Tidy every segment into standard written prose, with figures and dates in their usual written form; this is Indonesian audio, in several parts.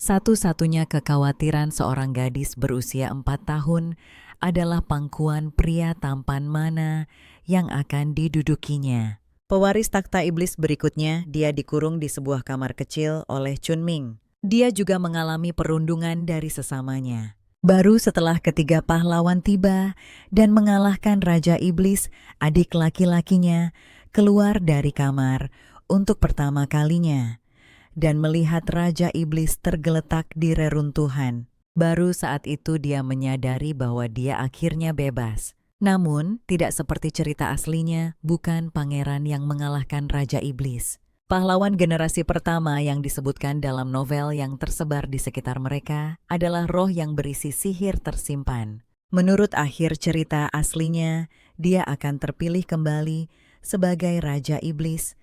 Satu-satunya kekhawatiran seorang gadis berusia 4 tahun adalah pangkuan pria tampan mana yang akan didudukinya. Pewaris takhta iblis berikutnya, dia dikurung di sebuah kamar kecil oleh Chunming. Dia juga mengalami perundungan dari sesamanya. Baru setelah ketiga pahlawan tiba dan mengalahkan Raja Iblis, adik laki-lakinya keluar dari kamar untuk pertama kalinya dan melihat Raja Iblis tergeletak di reruntuhan. Baru saat itu dia menyadari bahwa dia akhirnya bebas. Namun, tidak seperti cerita aslinya, bukan pangeran yang mengalahkan Raja Iblis. Pahlawan generasi pertama yang disebutkan dalam novel yang tersebar di sekitar mereka adalah roh yang berisi sihir tersimpan. Menurut akhir cerita aslinya, dia akan terpilih kembali sebagai Raja Iblis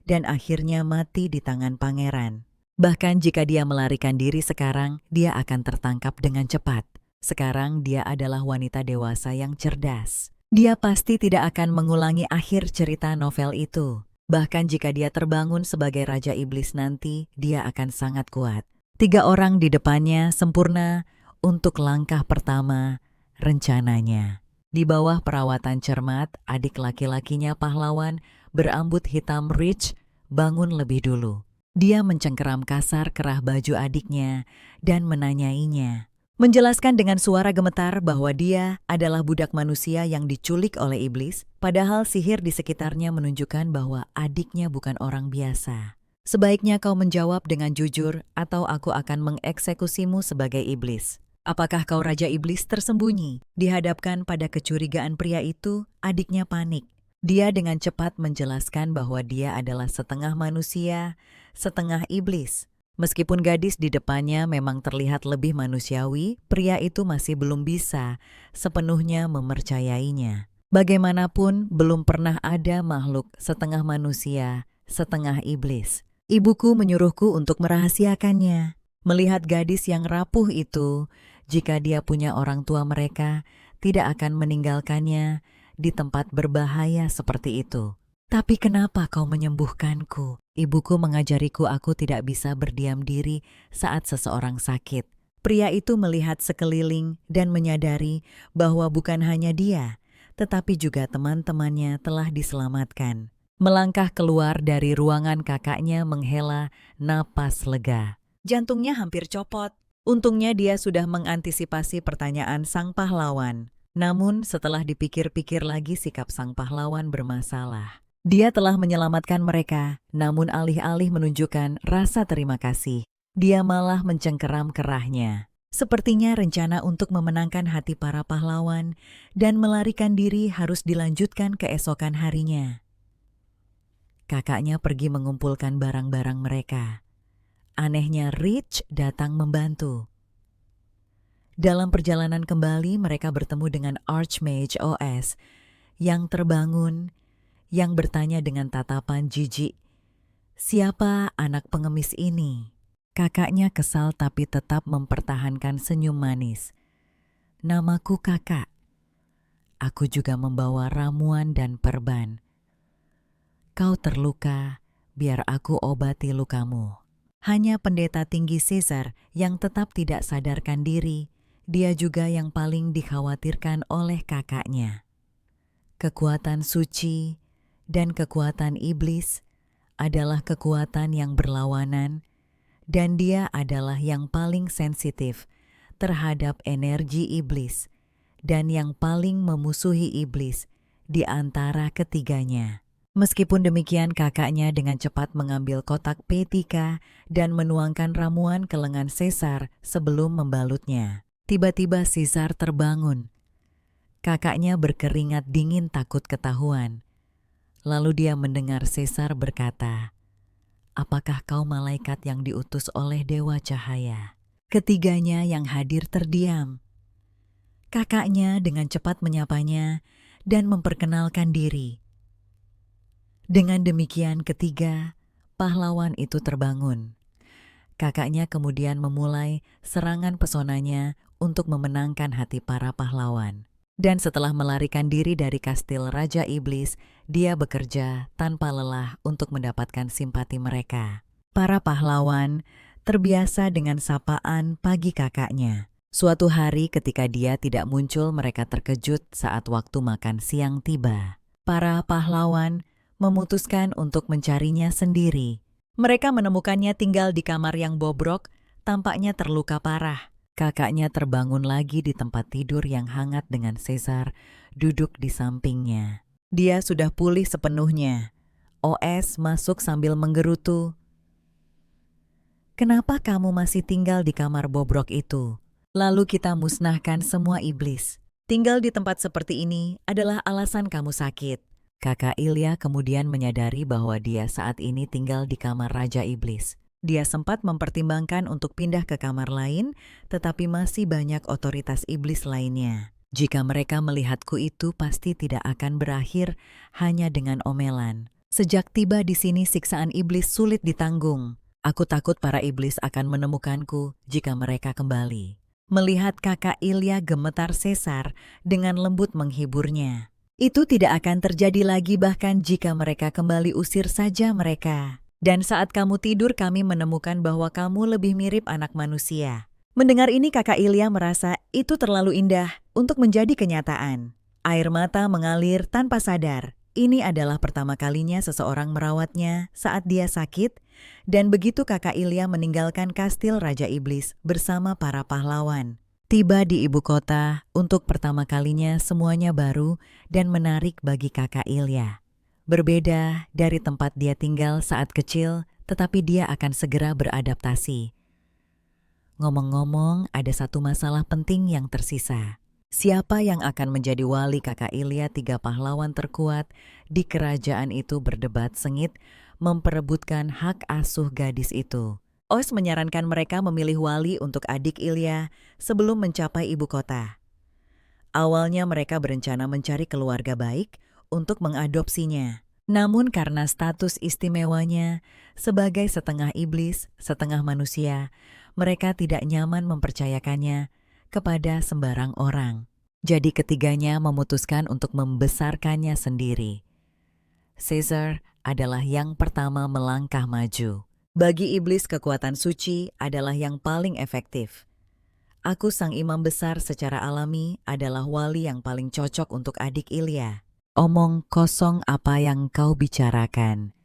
dan akhirnya mati di tangan pangeran. Bahkan jika dia melarikan diri sekarang, dia akan tertangkap dengan cepat. Sekarang dia adalah wanita dewasa yang cerdas. Dia pasti tidak akan mengulangi akhir cerita novel itu. Bahkan jika dia terbangun sebagai Raja Iblis nanti, dia akan sangat kuat. 3 orang di depannya sempurna untuk langkah pertama, rencananya. Di bawah perawatan cermat, adik laki-lakinya pahlawan berambut hitam Rich bangun lebih dulu. Dia mencengkeram kasar kerah baju adiknya dan menanyainya. Menjelaskan dengan suara gemetar bahwa dia adalah budak manusia yang diculik oleh iblis, padahal sihir di sekitarnya menunjukkan bahwa adiknya bukan orang biasa. Sebaiknya kau menjawab dengan jujur atau aku akan mengeksekusimu sebagai iblis. Apakah kau Raja Iblis tersembunyi? Dihadapkan pada kecurigaan pria itu, adiknya panik. Dia dengan cepat menjelaskan bahwa dia adalah setengah manusia, setengah iblis. Meskipun gadis di depannya memang terlihat lebih manusiawi, pria itu masih belum bisa sepenuhnya mempercayainya. Bagaimanapun, belum pernah ada makhluk setengah manusia, setengah iblis. Ibuku menyuruhku untuk merahasiakannya. Melihat gadis yang rapuh itu, jika dia punya orang tua mereka, tidak akan meninggalkannya di tempat berbahaya seperti itu. Tapi kenapa kau menyembuhkanku? Ibuku mengajariku aku tidak bisa berdiam diri saat seseorang sakit. Pria itu melihat sekeliling dan menyadari bahwa bukan hanya dia, tetapi juga teman-temannya telah diselamatkan. Melangkah keluar dari ruangan kakaknya menghela napas lega. Jantungnya hampir copot. Untungnya dia sudah mengantisipasi pertanyaan sang pahlawan. Namun setelah dipikir-pikir lagi sikap sang pahlawan bermasalah. Dia telah menyelamatkan mereka, namun alih-alih menunjukkan rasa terima kasih, dia malah mencengkeram kerahnya. Sepertinya rencana untuk memenangkan hati para pahlawan dan melarikan diri harus dilanjutkan keesokan harinya. Kakaknya pergi mengumpulkan barang-barang mereka. Anehnya Rich datang membantu. Dalam perjalanan kembali mereka bertemu dengan Archmage OS yang terbangun, yang bertanya dengan tatapan jijik, "Siapa anak pengemis ini?" Kakaknya kesal tapi tetap mempertahankan senyum manis. "Namaku kakak. Aku juga membawa ramuan dan perban. Kau terluka, biar aku obati lukamu." Hanya pendeta tinggi Caesar yang tetap tidak sadarkan diri, dia juga yang paling dikhawatirkan oleh kakaknya. Kekuatan suci dan kekuatan iblis adalah kekuatan yang berlawanan, dan dia adalah yang paling sensitif terhadap energi iblis dan yang paling memusuhi iblis di antara ketiganya. Meskipun demikian, kakaknya dengan cepat mengambil kotak P3 dan menuangkan ramuan ke lengan Caesar sebelum membalutnya. Tiba-tiba Caesar terbangun. Kakaknya berkeringat dingin takut ketahuan. Lalu dia mendengar Caesar berkata, "Apakah kau malaikat yang diutus oleh Dewa Cahaya?" Ketiganya yang hadir terdiam. Kakaknya dengan cepat menyapanya dan memperkenalkan diri. Dengan demikian ketiga pahlawan itu terbangun. Kakaknya kemudian memulai serangan pesonanya untuk memenangkan hati para pahlawan. Dan setelah melarikan diri dari kastil Raja Iblis, dia bekerja tanpa lelah untuk mendapatkan simpati mereka. Para pahlawan terbiasa dengan sapaan pagi kakaknya. Suatu hari ketika dia tidak muncul, mereka terkejut saat waktu makan siang tiba. Para pahlawan memutuskan untuk mencarinya sendiri. Mereka menemukannya tinggal di kamar yang bobrok, tampaknya terluka parah. Kakaknya terbangun lagi di tempat tidur yang hangat dengan Caesar duduk di sampingnya. Dia sudah pulih sepenuhnya. OS masuk sambil menggerutu. "Kenapa kamu masih tinggal di kamar bobrok itu? Lalu kita musnahkan semua iblis. Tinggal di tempat seperti ini adalah alasan kamu sakit." Kakak Ilya kemudian menyadari bahwa dia saat ini tinggal di kamar Raja Iblis. Dia sempat mempertimbangkan untuk pindah ke kamar lain, tetapi masih banyak otoritas iblis lainnya. Jika mereka melihatku itu pasti tidak akan berakhir hanya dengan omelan. Sejak tiba di sini siksaan iblis sulit ditanggung. Aku takut para iblis akan menemukanku jika mereka kembali. Melihat kakak Ilya gemetar, Caesar dengan lembut menghiburnya. "Itu tidak akan terjadi lagi, bahkan jika mereka kembali usir saja mereka. Dan saat kamu tidur kami menemukan bahwa kamu lebih mirip anak manusia." Mendengar ini kakak Ilya merasa itu terlalu indah untuk menjadi kenyataan. Air mata mengalir tanpa sadar. Ini adalah pertama kalinya seseorang merawatnya saat dia sakit, dan begitu kakak Ilya meninggalkan kastil Raja Iblis bersama para pahlawan. Tiba di ibu kota, untuk pertama kalinya semuanya baru dan menarik bagi kakak Ilya. Berbeda dari tempat dia tinggal saat kecil, tetapi dia akan segera beradaptasi. Ngomong-ngomong, ada satu masalah penting yang tersisa. Siapa yang akan menjadi wali kakak Ilya? 3 pahlawan terkuat di kerajaan itu berdebat sengit, memperebutkan hak asuh gadis itu. Os menyarankan mereka memilih wali untuk adik Ilya sebelum mencapai ibu kota. Awalnya mereka berencana mencari keluarga baik untuk mengadopsinya. Namun karena status istimewanya sebagai setengah iblis, setengah manusia, mereka tidak nyaman mempercayakannya kepada sembarang orang. Jadi ketiganya memutuskan untuk membesarkannya sendiri. Caesar adalah yang pertama melangkah maju. Bagi iblis, kekuatan suci adalah yang paling efektif. Aku sang imam besar secara alami adalah wali yang paling cocok untuk adik Ilya. Omong kosong apa yang kau bicarakan.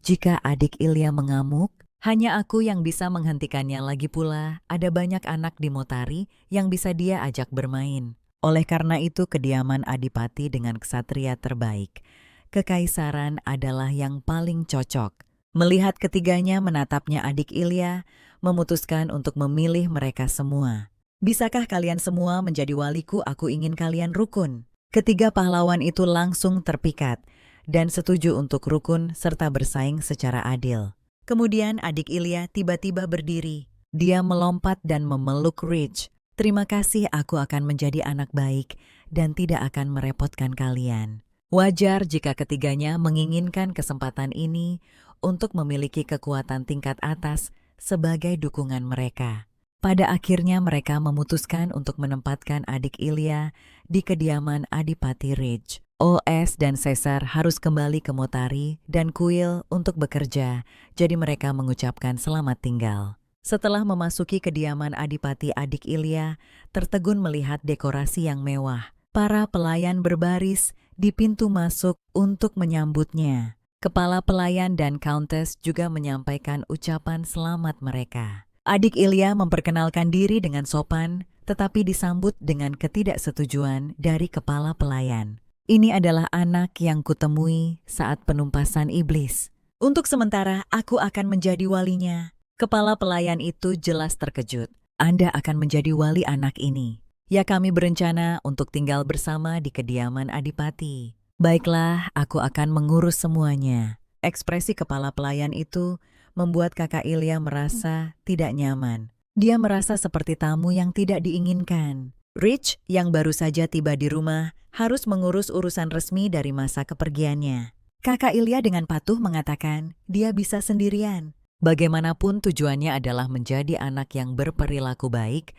Jika adik Ilya mengamuk, hanya aku yang bisa menghentikannya. Lagi pula, ada banyak anak di Motari yang bisa dia ajak bermain. Oleh karena itu, kediaman adipati dengan ksatria terbaik, kekaisaran adalah yang paling cocok. Melihat ketiganya menatapnya, adik Ilya memutuskan untuk memilih mereka semua. "Bisakah kalian semua menjadi waliku? Aku ingin kalian rukun." Ketiga pahlawan itu langsung terpikat dan setuju untuk rukun serta bersaing secara adil. Kemudian adik Ilya tiba-tiba berdiri. Dia melompat dan memeluk Rich. "Terima kasih, aku akan menjadi anak baik dan tidak akan merepotkan kalian." Wajar jika ketiganya menginginkan kesempatan ini untuk memiliki kekuatan tingkat atas sebagai dukungan mereka. Pada akhirnya mereka memutuskan untuk menempatkan adik Ilya di kediaman Adipati Ridge. OS dan Caesar harus kembali ke Motari dan kuil untuk bekerja, jadi mereka mengucapkan selamat tinggal. Setelah memasuki kediaman Adipati, adik Ilya tertegun melihat dekorasi yang mewah. Para pelayan berbaris di pintu masuk untuk menyambutnya. Kepala pelayan dan countess juga menyampaikan ucapan selamat mereka. Adik Ilya memperkenalkan diri dengan sopan, tetapi disambut dengan ketidaksetujuan dari kepala pelayan. "Ini adalah anak yang kutemui saat penumpasan iblis. Untuk sementara, aku akan menjadi walinya." Kepala pelayan itu jelas terkejut. "Anda akan menjadi wali anak ini?" "Ya, kami berencana untuk tinggal bersama di kediaman Adipati." "Baiklah, aku akan mengurus semuanya." Ekspresi kepala pelayan itu membuat kakak Ilya merasa tidak nyaman. Dia merasa seperti tamu yang tidak diinginkan. Rich, yang baru saja tiba di rumah, harus mengurus urusan resmi dari masa kepergiannya. Kakak Ilya dengan patuh mengatakan dia bisa sendirian. Bagaimanapun tujuannya adalah menjadi anak yang berperilaku baik,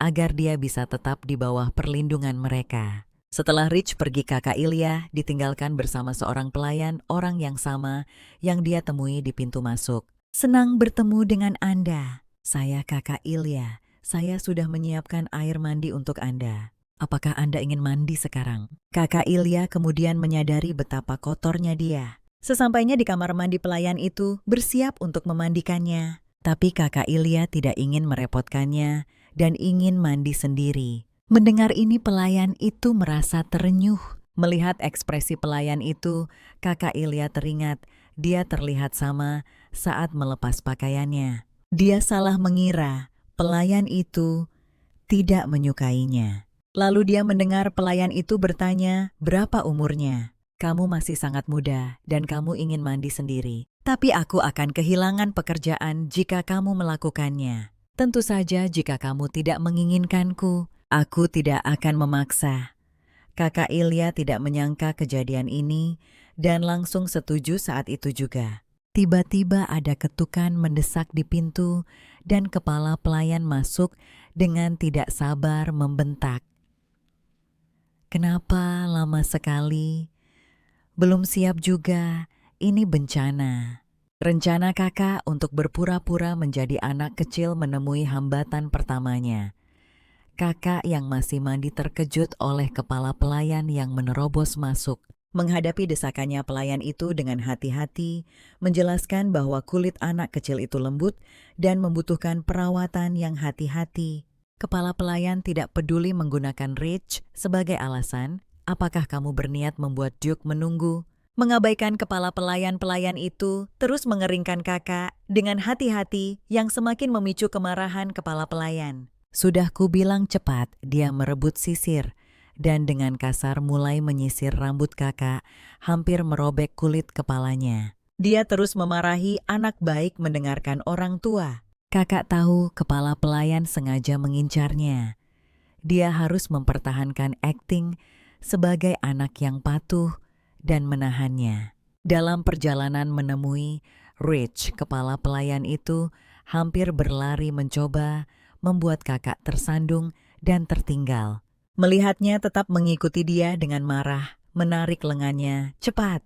agar dia bisa tetap di bawah perlindungan mereka. Setelah Rich pergi, kakak Ilya ditinggalkan bersama seorang pelayan, orang yang sama yang dia temui di pintu masuk. Senang bertemu dengan Anda. Saya Kakak Ilya. Saya sudah menyiapkan air mandi untuk Anda. Apakah Anda ingin mandi sekarang? Kakak Ilya kemudian menyadari betapa kotornya dia. Sesampainya di kamar mandi, pelayan itu bersiap untuk memandikannya. Tapi Kakak Ilya tidak ingin merepotkannya dan ingin mandi sendiri. Mendengar ini, pelayan itu merasa terenyuh. Melihat ekspresi pelayan itu, Kakak Ilya teringat dia terlihat sama saat melepas pakaiannya. Dia salah mengira pelayan itu tidak menyukainya. Lalu dia mendengar pelayan itu bertanya berapa umurnya. Kamu masih sangat muda dan kamu ingin mandi sendiri. Tapi aku akan kehilangan pekerjaan jika kamu melakukannya. Tentu saja jika kamu tidak menginginkanku, aku tidak akan memaksa. Kakak Ilya tidak menyangka kejadian ini dan langsung setuju saat itu juga. Tiba-tiba ada ketukan mendesak di pintu dan kepala pelayan masuk dengan tidak sabar membentak. Kenapa lama sekali? Belum siap juga, ini bencana. Rencana kakak untuk berpura-pura menjadi anak kecil menemui hambatan pertamanya. Kakak yang masih mandi terkejut oleh kepala pelayan yang menerobos masuk. Menghadapi desakannya, pelayan itu dengan hati-hati menjelaskan bahwa kulit anak kecil itu lembut dan membutuhkan perawatan yang hati-hati. Kepala pelayan tidak peduli menggunakan Rich sebagai alasan. Apakah kamu berniat membuat Duke menunggu? Mengabaikan kepala pelayan itu terus mengeringkan kakak dengan hati-hati yang semakin memicu kemarahan kepala pelayan. Sudah kubilang cepat, dia merebut sisir dan dengan kasar mulai menyisir rambut kakak, hampir merobek kulit kepalanya. Dia terus memarahi anak baik mendengarkan orang tua. Kakak tahu kepala pelayan sengaja mengincarnya. Dia harus mempertahankan akting sebagai anak yang patuh dan menahannya. Dalam perjalanan menemui Rich, kepala pelayan itu hampir berlari mencoba membuat kakak tersandung dan tertinggal. Melihatnya tetap mengikuti dia dengan marah, menarik lengannya. Cepat!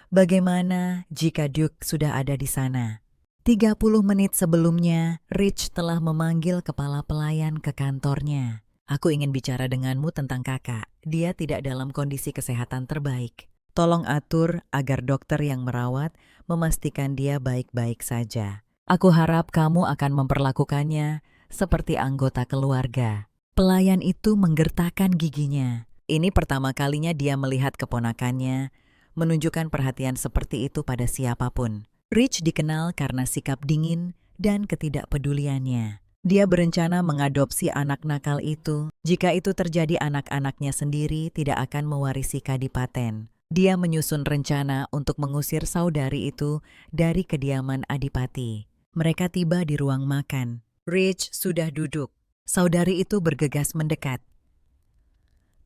Bagaimana jika Duke sudah ada di sana? 30 menit sebelumnya, Rich telah memanggil kepala pelayan ke kantornya. Aku ingin bicara denganmu tentang kakak. Dia tidak dalam kondisi kesehatan terbaik. Tolong atur agar dokter yang merawat memastikan dia baik-baik saja. Aku harap kamu akan memperlakukannya seperti anggota keluarga. Pelayan itu menggertakkan giginya. Ini pertama kalinya dia melihat keponakannya menunjukkan perhatian seperti itu pada siapapun. Rich dikenal karena sikap dingin dan ketidakpeduliannya. Dia berencana mengadopsi anak nakal itu. Jika itu terjadi, anak-anaknya sendiri tidak akan mewarisi kadipaten. Dia menyusun rencana untuk mengusir saudari itu dari kediaman adipati. Mereka tiba di ruang makan. Rich sudah duduk. Saudari itu bergegas mendekat.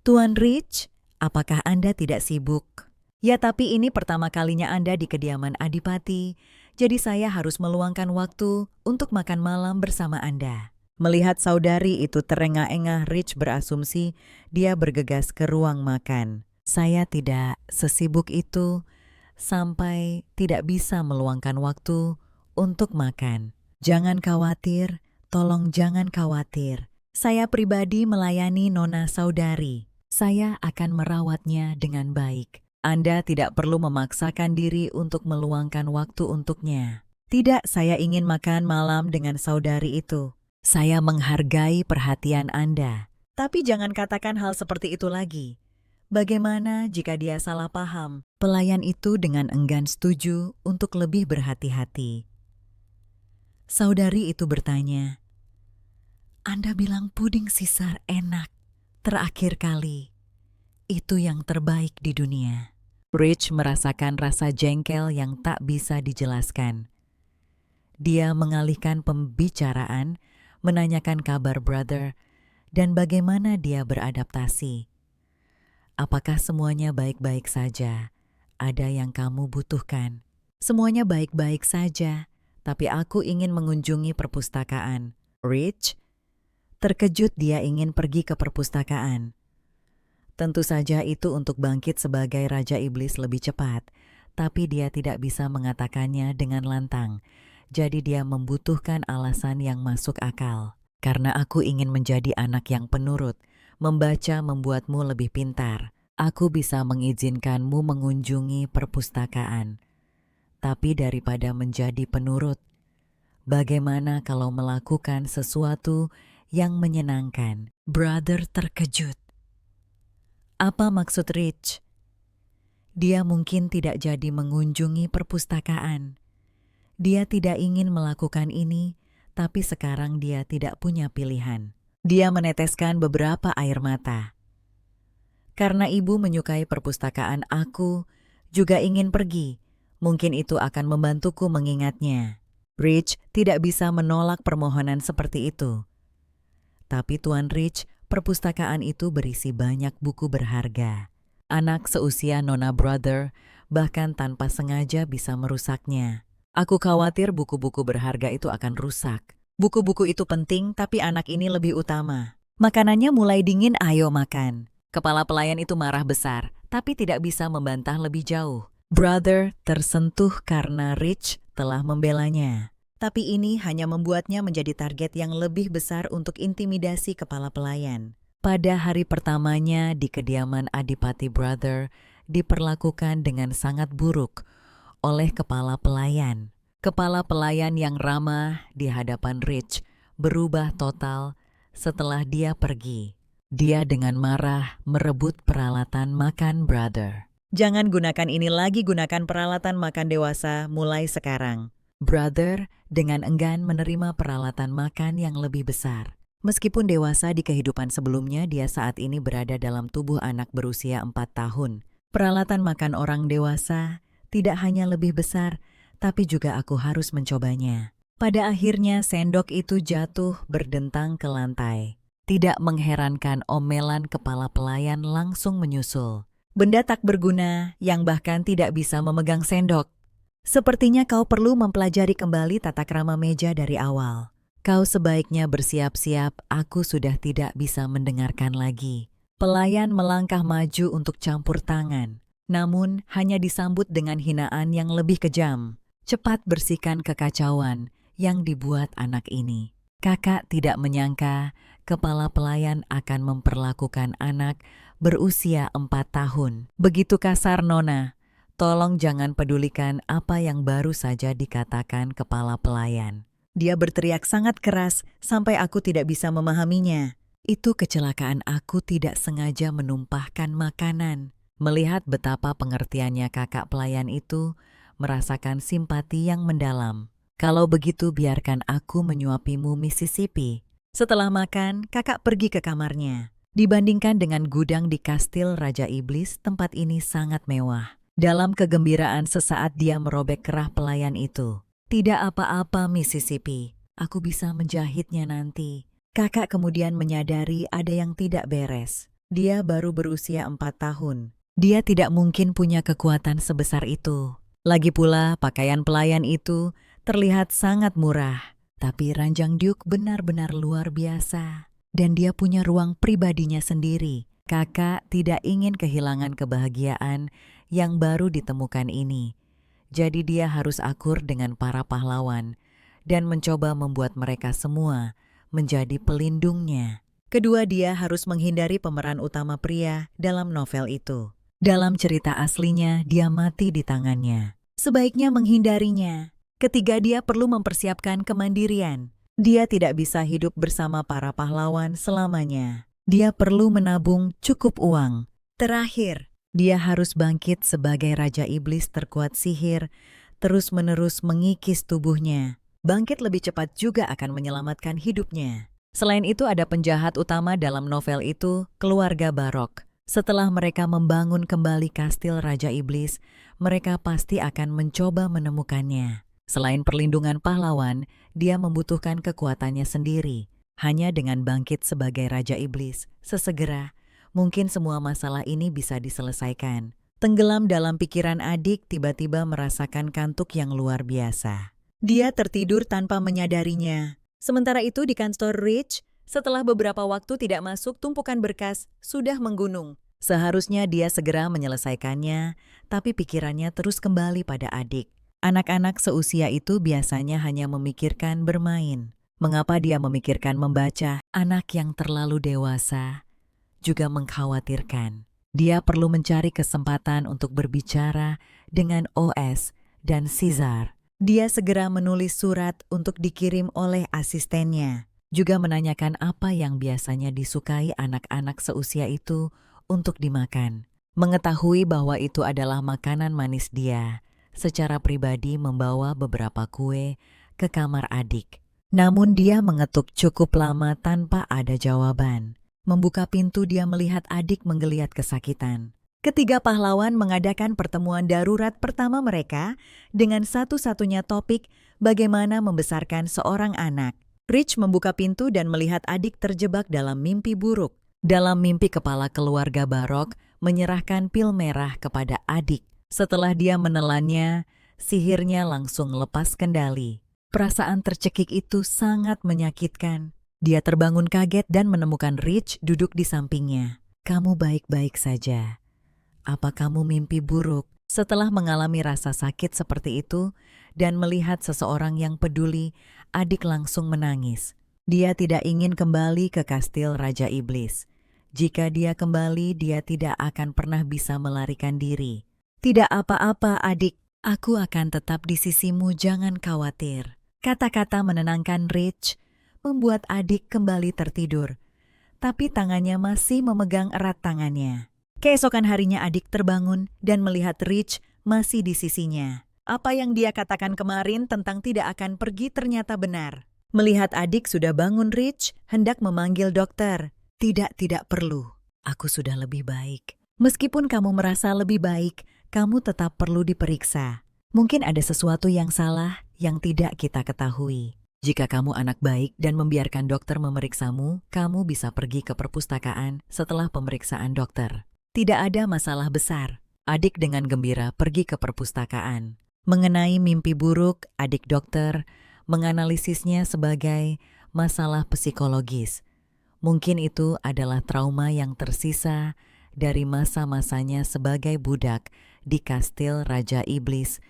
Tuan Rich, apakah Anda tidak sibuk? Ya, tapi ini pertama kalinya Anda di kediaman adipati, jadi saya harus meluangkan waktu untuk makan malam bersama Anda. Melihat saudari itu terengah-engah, Rich berasumsi dia bergegas ke ruang makan. Saya tidak sesibuk itu sampai tidak bisa meluangkan waktu untuk makan. Jangan khawatir. Tolong jangan khawatir. Saya pribadi melayani nona saudari. Saya akan merawatnya dengan baik. Anda tidak perlu memaksakan diri untuk meluangkan waktu untuknya. Tidak, saya ingin makan malam dengan saudari itu. Saya menghargai perhatian Anda. Tapi jangan katakan hal seperti itu lagi. Bagaimana jika dia salah paham? Pelayan itu dengan enggan setuju untuk lebih berhati-hati. Saudari itu bertanya, Anda bilang puding Caesar enak. Terakhir kali, itu yang terbaik di dunia. Rich merasakan rasa jengkel yang tak bisa dijelaskan. Dia mengalihkan pembicaraan, menanyakan kabar brother, dan bagaimana dia beradaptasi. Apakah semuanya baik-baik saja? Ada yang kamu butuhkan? Semuanya baik-baik saja, tapi aku ingin mengunjungi perpustakaan. Rich? Terkejut dia ingin pergi ke perpustakaan. Tentu saja itu untuk bangkit sebagai Raja Iblis lebih cepat, tapi dia tidak bisa mengatakannya dengan lantang. Jadi dia membutuhkan alasan yang masuk akal. Karena aku ingin menjadi anak yang penurut, membaca membuatmu lebih pintar. Aku bisa mengizinkanmu mengunjungi perpustakaan. Tapi daripada menjadi penurut, bagaimana kalau melakukan sesuatu yang menyenangkan? Brother terkejut. Apa maksud Rich? Dia mungkin tidak jadi mengunjungi perpustakaan. Dia tidak ingin melakukan ini, tapi sekarang dia tidak punya pilihan. Dia meneteskan beberapa air mata. Karena ibu menyukai perpustakaan, aku juga ingin pergi. Mungkin itu akan membantuku mengingatnya. Rich tidak bisa menolak permohonan seperti itu. Tapi Tuan Rich, perpustakaan itu berisi banyak buku berharga. Anak seusia Nona Brother bahkan tanpa sengaja bisa merusaknya. Aku khawatir buku-buku berharga itu akan rusak. Buku-buku itu penting, tapi anak ini lebih utama. Makanannya mulai dingin, ayo makan. Kepala pelayan itu marah besar, tapi tidak bisa membantah lebih jauh. Brother tersentuh karena Rich telah membelanya. Tapi ini hanya membuatnya menjadi target yang lebih besar untuk intimidasi kepala pelayan. Pada hari pertamanya di kediaman Adipati Brother diperlakukan dengan sangat buruk oleh kepala pelayan. Kepala pelayan yang ramah di hadapan Rich berubah total setelah dia pergi. Dia dengan marah merebut peralatan makan Brother. Jangan gunakan ini lagi, gunakan peralatan makan dewasa mulai sekarang. Brother dengan enggan menerima peralatan makan yang lebih besar. Meskipun dewasa di kehidupan sebelumnya, dia saat ini berada dalam tubuh anak berusia 4 tahun. Peralatan makan orang dewasa tidak hanya lebih besar, tapi juga aku harus mencobanya. Pada akhirnya sendok itu jatuh berdentang ke lantai. Tidak mengherankan omelan kepala pelayan langsung menyusul. Benda tak berguna yang bahkan tidak bisa memegang sendok. Sepertinya kau perlu mempelajari kembali tata krama meja dari awal. Kau sebaiknya bersiap-siap, aku sudah tidak bisa mendengarkan lagi. Pelayan melangkah maju untuk campur tangan. Namun hanya disambut dengan hinaan yang lebih kejam. Cepat bersihkan kekacauan yang dibuat anak ini. Kakak tidak menyangka kepala pelayan akan memperlakukan anak berusia 4 tahun. Begitu kasar, Nona. Tolong jangan pedulikan apa yang baru saja dikatakan kepala pelayan. Dia berteriak sangat keras sampai aku tidak bisa memahaminya. Itu kecelakaan, aku tidak sengaja menumpahkan makanan. Melihat betapa pengertiannya kakak pelayan itu, merasakan simpati yang mendalam. Kalau begitu biarkan aku menyuapimu, Mississippi. Setelah makan, kakak pergi ke kamarnya. Dibandingkan dengan gudang di kastil Raja Iblis, tempat ini sangat mewah. Dalam kegembiraan sesaat dia merobek kerah pelayan itu. Tidak apa-apa, Mississippi. Aku bisa menjahitnya nanti. Kakak kemudian menyadari ada yang tidak beres. Dia baru berusia 4 tahun. Dia tidak mungkin punya kekuatan sebesar itu. Lagi pula pakaian pelayan itu terlihat sangat murah. Tapi ranjang Duke benar-benar luar biasa. Dan dia punya ruang pribadinya sendiri. Kakak tidak ingin kehilangan kebahagiaan yang baru ditemukan ini. Jadi dia harus akur dengan para pahlawan dan mencoba membuat mereka semua menjadi pelindungnya. Kedua, dia harus menghindari pemeran utama pria dalam novel itu. Dalam cerita aslinya, dia mati di tangannya. Sebaiknya menghindarinya. Ketiga, dia perlu mempersiapkan kemandirian. Dia tidak bisa hidup bersama para pahlawan selamanya. Dia perlu menabung cukup uang. Terakhir, dia harus bangkit sebagai Raja Iblis terkuat sihir, terus-menerus mengikis tubuhnya. Bangkit lebih cepat juga akan menyelamatkan hidupnya. Selain itu ada penjahat utama dalam novel itu, keluarga Barok. Setelah mereka membangun kembali kastil Raja Iblis, mereka pasti akan mencoba menemukannya. Selain perlindungan pahlawan, dia membutuhkan kekuatannya sendiri. Hanya dengan bangkit sebagai Raja Iblis, sesegera, mungkin semua masalah ini bisa diselesaikan. Tenggelam dalam pikiran adik, tiba-tiba merasakan kantuk yang luar biasa. Dia tertidur tanpa menyadarinya. Sementara itu di kantor Rich, setelah beberapa waktu tidak masuk, tumpukan berkas sudah menggunung. Seharusnya dia segera menyelesaikannya, tapi pikirannya terus kembali pada adik. Anak-anak seusia itu biasanya hanya memikirkan bermain. Mengapa dia memikirkan membaca? Anak yang terlalu dewasa juga mengkhawatirkan. Dia perlu mencari kesempatan untuk berbicara dengan OS dan Cesar. Dia segera menulis surat untuk dikirim oleh asistennya. Juga menanyakan apa yang biasanya disukai anak-anak seusia itu untuk dimakan. Mengetahui bahwa itu adalah makanan manis dia, secara pribadi membawa beberapa kue ke kamar adik. Namun dia mengetuk cukup lama tanpa ada jawaban. Membuka pintu dia melihat adik menggeliat kesakitan. Ketiga pahlawan mengadakan pertemuan darurat pertama mereka dengan satu-satunya topik bagaimana membesarkan seorang anak. Rich membuka pintu dan melihat adik terjebak dalam mimpi buruk. Dalam mimpi kepala keluarga Barok menyerahkan pil merah kepada adik. Setelah dia menelannya, sihirnya langsung lepas kendali. Perasaan tercekik itu sangat menyakitkan. Dia terbangun kaget dan menemukan Rich duduk di sampingnya. "Kamu baik-baik saja. Apa kamu mimpi buruk?" Setelah mengalami rasa sakit seperti itu dan melihat seseorang yang peduli, adik langsung menangis. Dia tidak ingin kembali ke kastil Raja Iblis. Jika dia kembali, dia tidak akan pernah bisa melarikan diri. "Tidak apa-apa, adik. Aku akan tetap di sisimu, jangan khawatir." Kata-kata menenangkan Rich membuat adik kembali tertidur. Tapi tangannya masih memegang erat tangannya. Keesokan harinya adik terbangun dan melihat Rich masih di sisinya. Apa yang dia katakan kemarin tentang tidak akan pergi ternyata benar. Melihat adik sudah bangun, Rich hendak memanggil dokter. Tidak perlu. Aku sudah lebih baik. Meskipun kamu merasa lebih baik, kamu tetap perlu diperiksa. Mungkin ada sesuatu yang salah yang tidak kita ketahui. Jika kamu anak baik dan membiarkan dokter memeriksamu, kamu bisa pergi ke perpustakaan setelah pemeriksaan dokter. Tidak ada masalah besar. Adik dengan gembira pergi ke perpustakaan. Mengenai mimpi buruk, adik dokter menganalisisnya sebagai masalah psikologis. Mungkin itu adalah trauma yang tersisa dari masa-masanya sebagai budak di kastil Raja Iblis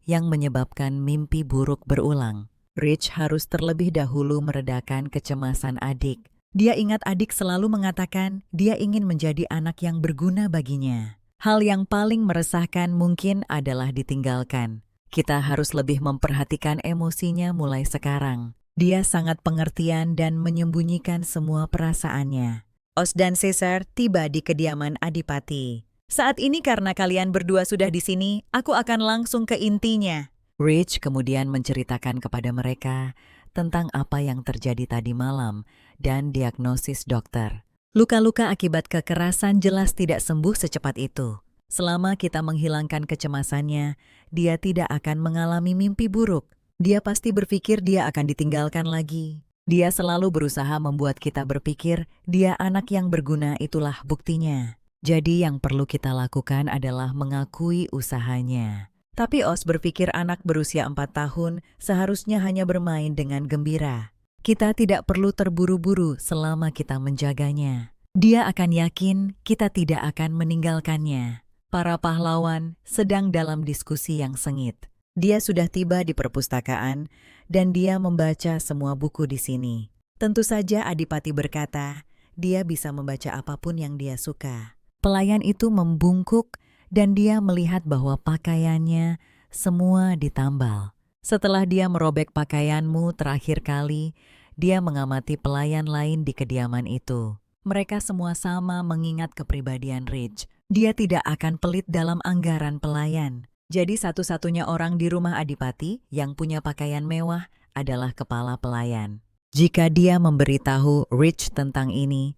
yang menyebabkan mimpi buruk berulang. Rich harus terlebih dahulu meredakan kecemasan adik. Dia ingat adik selalu mengatakan dia ingin menjadi anak yang berguna baginya. Hal yang paling meresahkan mungkin adalah ditinggalkan. Kita harus lebih memperhatikan emosinya mulai sekarang. Dia sangat pengertian dan menyembunyikan semua perasaannya. Os dan Cesar tiba di kediaman Adipati. "Saat ini karena kalian berdua sudah di sini, aku akan langsung ke intinya." Rich kemudian menceritakan kepada mereka tentang apa yang terjadi tadi malam dan diagnosis dokter. Luka-luka akibat kekerasan jelas tidak sembuh secepat itu. Selama kita menghilangkan kecemasannya, dia tidak akan mengalami mimpi buruk. Dia pasti berpikir dia akan ditinggalkan lagi. Dia selalu berusaha membuat kita berpikir dia anak yang berguna, itulah buktinya. Jadi yang perlu kita lakukan adalah mengakui usahanya. Tapi Os berpikir anak berusia 4 tahun seharusnya hanya bermain dengan gembira. Kita tidak perlu terburu-buru selama kita menjaganya. Dia akan yakin kita tidak akan meninggalkannya. Para pahlawan sedang dalam diskusi yang sengit. Dia sudah tiba di perpustakaan dan dia membaca semua buku di sini. Tentu saja Adipati berkata, dia bisa membaca apapun yang dia suka. Pelayan itu membungkuk dan dia melihat bahwa pakaiannya semua ditambal. Setelah dia merobek pakaianmu terakhir kali, dia mengamati pelayan lain di kediaman itu. Mereka semua sama mengingat kepribadian Rich. Dia tidak akan pelit dalam anggaran pelayan. Jadi satu-satunya orang di rumah Adipati yang punya pakaian mewah adalah kepala pelayan. Jika dia memberitahu Rich tentang ini,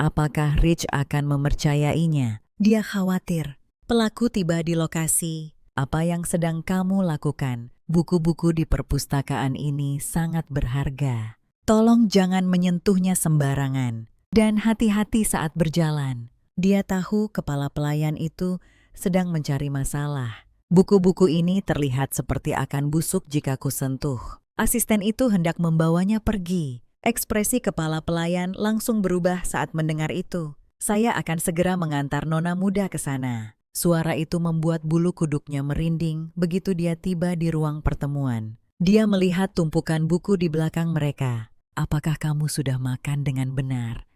apakah Rich akan mempercayainya? Dia khawatir. Pelaku tiba di lokasi. Apa yang sedang kamu lakukan? Buku-buku di perpustakaan ini sangat berharga. Tolong jangan menyentuhnya sembarangan. Dan hati-hati saat berjalan. Dia tahu kepala pelayan itu sedang mencari masalah. Buku-buku ini terlihat seperti akan busuk jika kusentuh. Asisten itu hendak membawanya pergi. Ekspresi kepala pelayan langsung berubah saat mendengar itu. "Saya akan segera mengantar nona muda ke sana." Suara itu membuat bulu kuduknya merinding begitu dia tiba di ruang pertemuan. Dia melihat tumpukan buku di belakang mereka. Apakah kamu sudah makan dengan benar?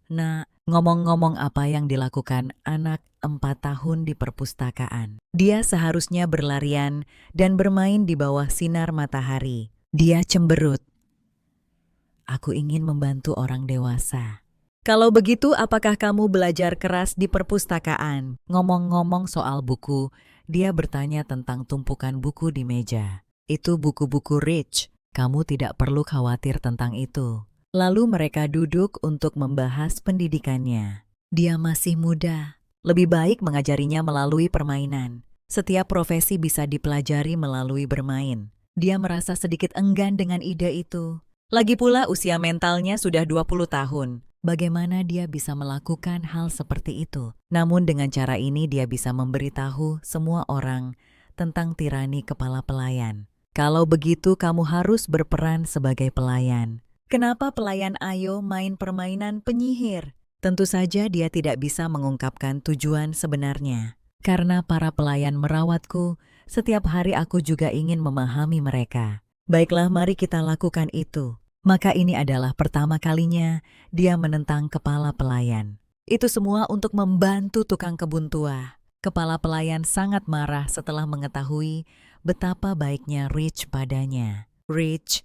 Nah, ngomong-ngomong apa yang dilakukan anak 4 tahun di perpustakaan. Dia seharusnya berlarian dan bermain di bawah sinar matahari. Dia cemberut. Aku ingin membantu orang dewasa. Kalau begitu, apakah kamu belajar keras di perpustakaan? Ngomong-ngomong soal buku, dia bertanya tentang tumpukan buku di meja. Itu buku-buku Rich. Kamu tidak perlu khawatir tentang itu. Lalu mereka duduk untuk membahas pendidikannya. Dia masih muda. Lebih baik mengajarinya melalui permainan. Setiap profesi bisa dipelajari melalui bermain. Dia merasa sedikit enggan dengan ide itu. Lagi pula usia mentalnya sudah 20 tahun. Bagaimana dia bisa melakukan hal seperti itu? Namun dengan cara ini dia bisa memberitahu semua orang tentang tirani kepala pelayan. Kalau begitu kamu harus berperan sebagai pelayan. Kenapa pelayan Ayo main permainan penyihir? Tentu saja dia tidak bisa mengungkapkan tujuan sebenarnya. Karena para pelayan merawatku, setiap hari aku juga ingin memahami mereka. Baiklah, mari kita lakukan itu. Maka ini adalah pertama kalinya dia menentang kepala pelayan. Itu semua untuk membantu tukang kebun tua. Kepala pelayan sangat marah setelah mengetahui betapa baiknya Rich padanya. Rich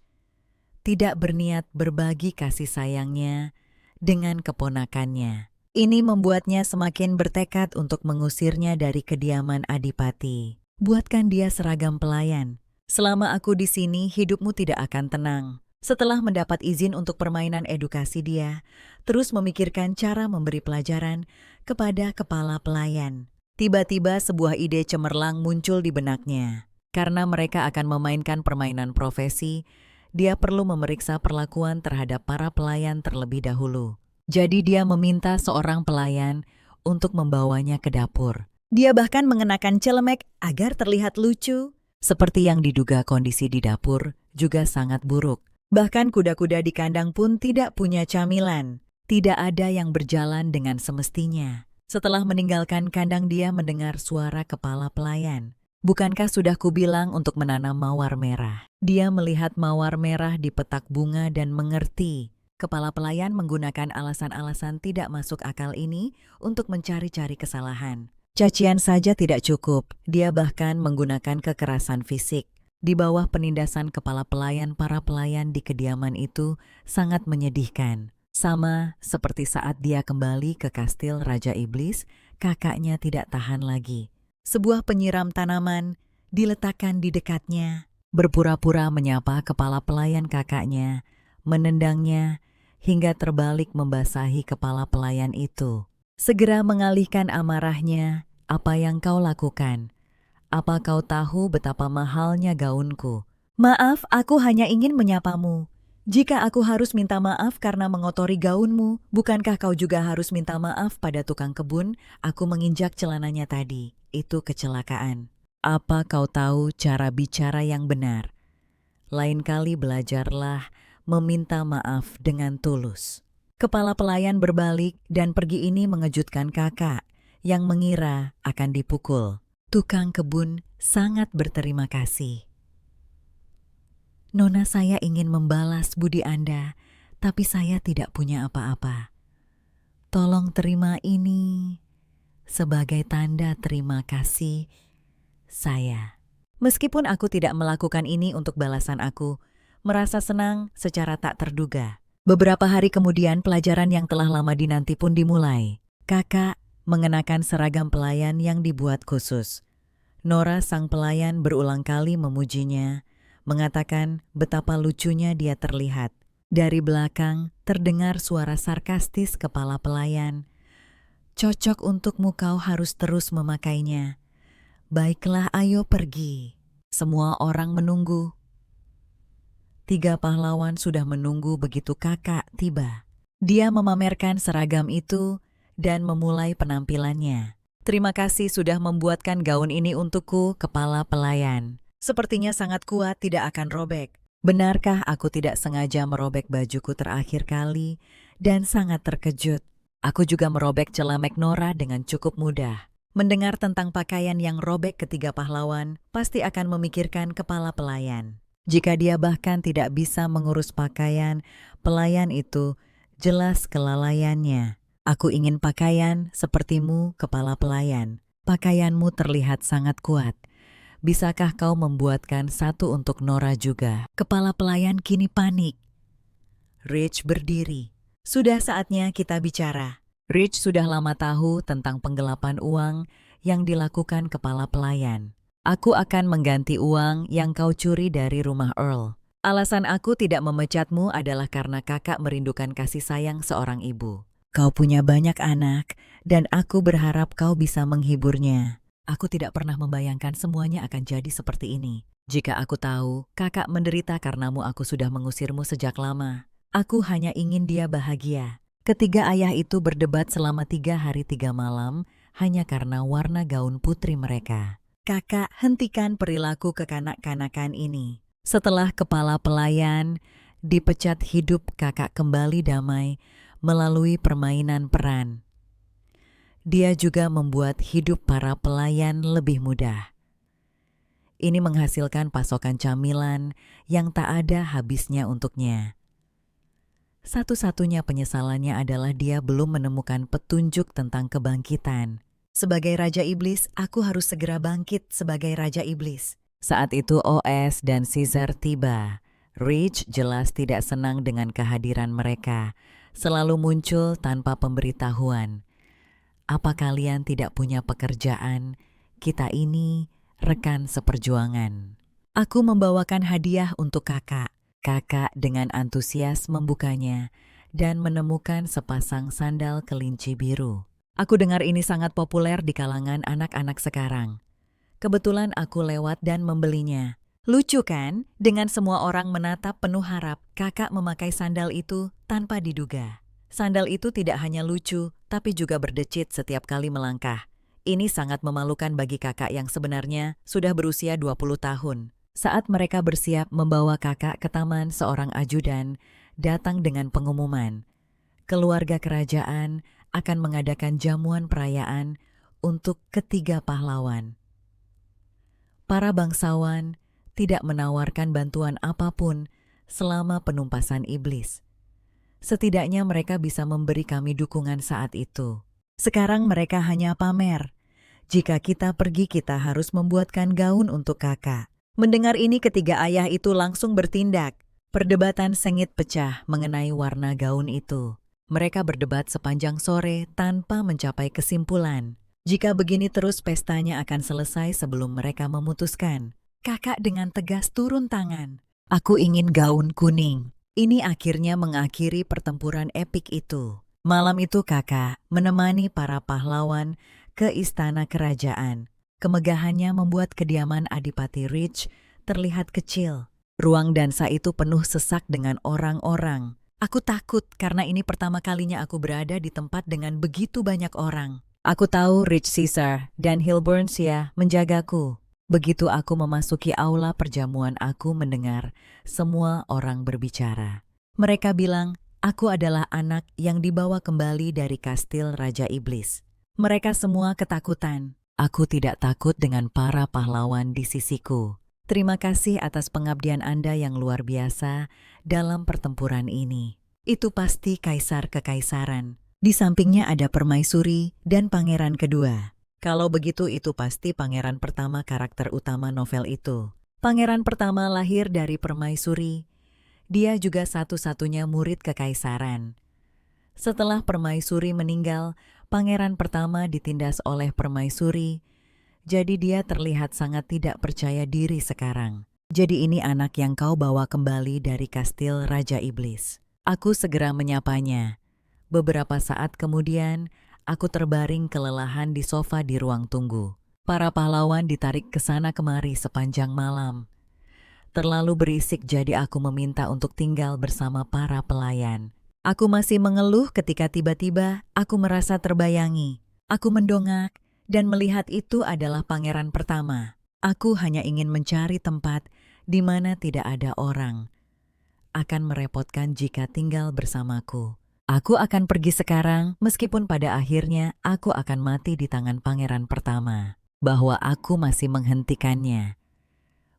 tidak berniat berbagi kasih sayangnya dengan keponakannya. Ini membuatnya semakin bertekad untuk mengusirnya dari kediaman Adipati. Buatkan dia seragam pelayan. Selama aku di sini, hidupmu tidak akan tenang. Setelah mendapat izin untuk permainan edukasi dia, terus memikirkan cara memberi pelajaran kepada kepala pelayan. Tiba-tiba sebuah ide cemerlang muncul di benaknya. Karena mereka akan memainkan permainan profesi, dia perlu memeriksa perlakuan terhadap para pelayan terlebih dahulu. Jadi dia meminta seorang pelayan untuk membawanya ke dapur. Dia bahkan mengenakan celemek agar terlihat lucu. Seperti yang diduga, kondisi di dapur juga sangat buruk. Bahkan kuda-kuda di kandang pun tidak punya camilan. Tidak ada yang berjalan dengan semestinya. Setelah meninggalkan kandang, dia mendengar suara kepala pelayan. Bukankah sudah kubilang untuk menanam mawar merah? Dia melihat mawar merah di petak bunga dan mengerti. Kepala pelayan menggunakan alasan-alasan tidak masuk akal ini untuk mencari-cari kesalahan. Cacian saja tidak cukup, dia bahkan menggunakan kekerasan fisik. Di bawah penindasan kepala pelayan, para pelayan di kediaman itu sangat menyedihkan. Sama seperti saat dia kembali ke kastil Raja Iblis, kakaknya tidak tahan lagi. Sebuah penyiram tanaman diletakkan di dekatnya. Berpura-pura menyapa kepala pelayan kakaknya, menendangnya, hingga terbalik membasahi kepala pelayan itu. Segera mengalihkan amarahnya, apa yang kau lakukan? Apa kau tahu betapa mahalnya gaunku? Maaf, aku hanya ingin menyapamu. Jika aku harus minta maaf karena mengotori gaunmu, bukankah kau juga harus minta maaf pada tukang kebun? Aku menginjak celananya tadi. Itu kecelakaan. Apa kau tahu cara bicara yang benar? Lain kali belajarlah meminta maaf dengan tulus. Kepala pelayan berbalik dan pergi. Ini mengejutkan kakak yang mengira akan dipukul. Tukang kebun sangat berterima kasih. Nona, saya ingin membalas budi Anda, tapi saya tidak punya apa-apa. Tolong terima ini sebagai tanda terima kasih saya. Meskipun aku tidak melakukan ini untuk balasan, aku merasa senang secara tak terduga. Beberapa hari kemudian pelajaran yang telah lama dinanti pun dimulai. Kakak mengenakan seragam pelayan yang dibuat khusus. Nora sang pelayan berulang kali memujinya, mengatakan betapa lucunya dia terlihat. Dari belakang terdengar suara sarkastis kepala pelayan. Cocok untukmu, kau harus terus memakainya. Baiklah, ayo pergi. Semua orang menunggu. 3 pahlawan sudah menunggu begitu kakak tiba. Dia memamerkan seragam itu dan memulai penampilannya. Terima kasih sudah membuatkan gaun ini untukku, kepala pelayan. Sepertinya sangat kuat, tidak akan robek. Benarkah aku tidak sengaja merobek bajuku terakhir kali dan sangat terkejut? Aku juga merobek celemek Nora dengan cukup mudah. Mendengar tentang pakaian yang robek ketiga pahlawan, pasti akan memikirkan kepala pelayan. Jika dia bahkan tidak bisa mengurus pakaian, pelayan itu jelas kelalaiannya. Aku ingin pakaian sepertimu, kepala pelayan. Pakaianmu terlihat sangat kuat. Bisakah kau membuatkan satu untuk Nora juga? Kepala pelayan kini panik. Rich berdiri. Sudah saatnya kita bicara. Rich sudah lama tahu tentang penggelapan uang yang dilakukan kepala pelayan. Aku akan mengganti uang yang kau curi dari rumah Earl. Alasan aku tidak memecatmu adalah karena kakak merindukan kasih sayang seorang ibu. Kau punya banyak anak, dan aku berharap kau bisa menghiburnya. Aku tidak pernah membayangkan semuanya akan jadi seperti ini. Jika aku tahu kakak menderita karenamu, aku sudah mengusirmu sejak lama. Aku hanya ingin dia bahagia. Ketiga ayah itu berdebat selama 3 hari 3 malam hanya karena warna gaun putri mereka. Kakak, hentikan perilaku kekanak-kanakan ini. Setelah kepala pelayan dipecat hidup, kakak kembali damai melalui permainan peran. Dia juga membuat hidup para pelayan lebih mudah. Ini menghasilkan pasokan camilan yang tak ada habisnya untuknya. Satu-satunya penyesalannya adalah dia belum menemukan petunjuk tentang kebangkitan. Sebagai Raja Iblis, aku harus segera bangkit sebagai Raja Iblis. Saat itu OS dan Caesar tiba. Rich jelas tidak senang dengan kehadiran mereka. Selalu muncul tanpa pemberitahuan. Apa kalian tidak punya pekerjaan? Kita ini rekan seperjuangan. Aku membawakan hadiah untuk kakak. Kakak dengan antusias membukanya dan menemukan sepasang sandal kelinci biru. Aku dengar ini sangat populer di kalangan anak-anak sekarang. Kebetulan aku lewat dan membelinya. Lucu kan? Dengan semua orang menatap penuh harap, kakak memakai sandal itu tanpa diduga. Sandal itu tidak hanya lucu, tapi juga berdecit setiap kali melangkah. Ini sangat memalukan bagi kakak yang sebenarnya sudah berusia 20 tahun. Saat mereka bersiap membawa kakak ke taman, seorang ajudan datang dengan pengumuman. Keluarga kerajaan akan mengadakan jamuan perayaan untuk ketiga pahlawan. Para bangsawan tidak menawarkan bantuan apapun selama penumpasan iblis. Setidaknya mereka bisa memberi kami dukungan saat itu. Sekarang mereka hanya pamer. Jika kita pergi, kita harus membuatkan gaun untuk kakak. Mendengar ini, ketiga ayah itu langsung bertindak. Perdebatan sengit pecah mengenai warna gaun itu. Mereka berdebat sepanjang sore tanpa mencapai kesimpulan. Jika begini terus, pestanya akan selesai sebelum mereka memutuskan. Kakak dengan tegas turun tangan. Aku ingin gaun kuning. Ini akhirnya mengakhiri pertempuran epik itu. Malam itu kakak menemani para pahlawan ke istana kerajaan. Kemegahannya membuat kediaman Adipati Rich terlihat kecil. Ruang dansa itu penuh sesak dengan orang-orang. Aku takut karena ini pertama kalinya aku berada di tempat dengan begitu banyak orang. Aku tahu Rich Caesar dan Hilburnsia menjagaku. Begitu aku memasuki aula perjamuan, aku mendengar semua orang berbicara. Mereka bilang, aku adalah anak yang dibawa kembali dari kastil Raja Iblis. Mereka semua ketakutan. Aku tidak takut dengan para pahlawan di sisiku. Terima kasih atas pengabdian Anda yang luar biasa dalam pertempuran ini. Itu pasti kaisar kekaisaran. Di sampingnya ada permaisuri dan pangeran kedua. Kalau begitu, itu pasti pangeran pertama, karakter utama novel itu. Pangeran pertama lahir dari permaisuri. Dia juga satu-satunya murid kekaisaran. Setelah permaisuri meninggal, pangeran pertama ditindas oleh permaisuri. Jadi dia terlihat sangat tidak percaya diri sekarang. Jadi ini anak yang kau bawa kembali dari kastil Raja Iblis. Aku segera menyapanya. Beberapa saat kemudian, aku terbaring kelelahan di sofa di ruang tunggu. Para pahlawan ditarik ke sana kemari sepanjang malam. Terlalu berisik, jadi aku meminta untuk tinggal bersama para pelayan. Aku masih mengeluh ketika tiba-tiba aku merasa terbayangi. Aku mendongak dan melihat itu adalah pangeran pertama. Aku hanya ingin mencari tempat di mana tidak ada orang. Akan merepotkan jika tinggal bersamaku. Aku akan pergi sekarang, meskipun pada akhirnya aku akan mati di tangan pangeran pertama. Bahwa aku masih menghentikannya.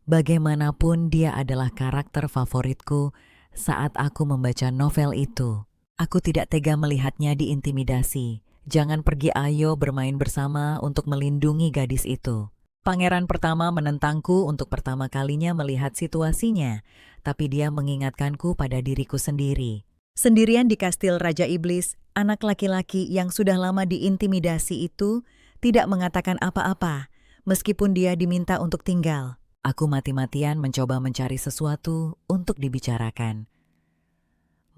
Bagaimanapun dia adalah karakter favoritku saat aku membaca novel itu. Aku tidak tega melihatnya diintimidasi. Jangan pergi, ayo bermain bersama untuk melindungi gadis itu. Pangeran pertama menentangku untuk pertama kalinya melihat situasinya, tapi dia mengingatkanku pada diriku sendiri. Sendirian di kastil Raja Iblis, anak laki-laki yang sudah lama diintimidasi itu tidak mengatakan apa-apa, meskipun dia diminta untuk tinggal. Aku mati-matian mencoba mencari sesuatu untuk dibicarakan.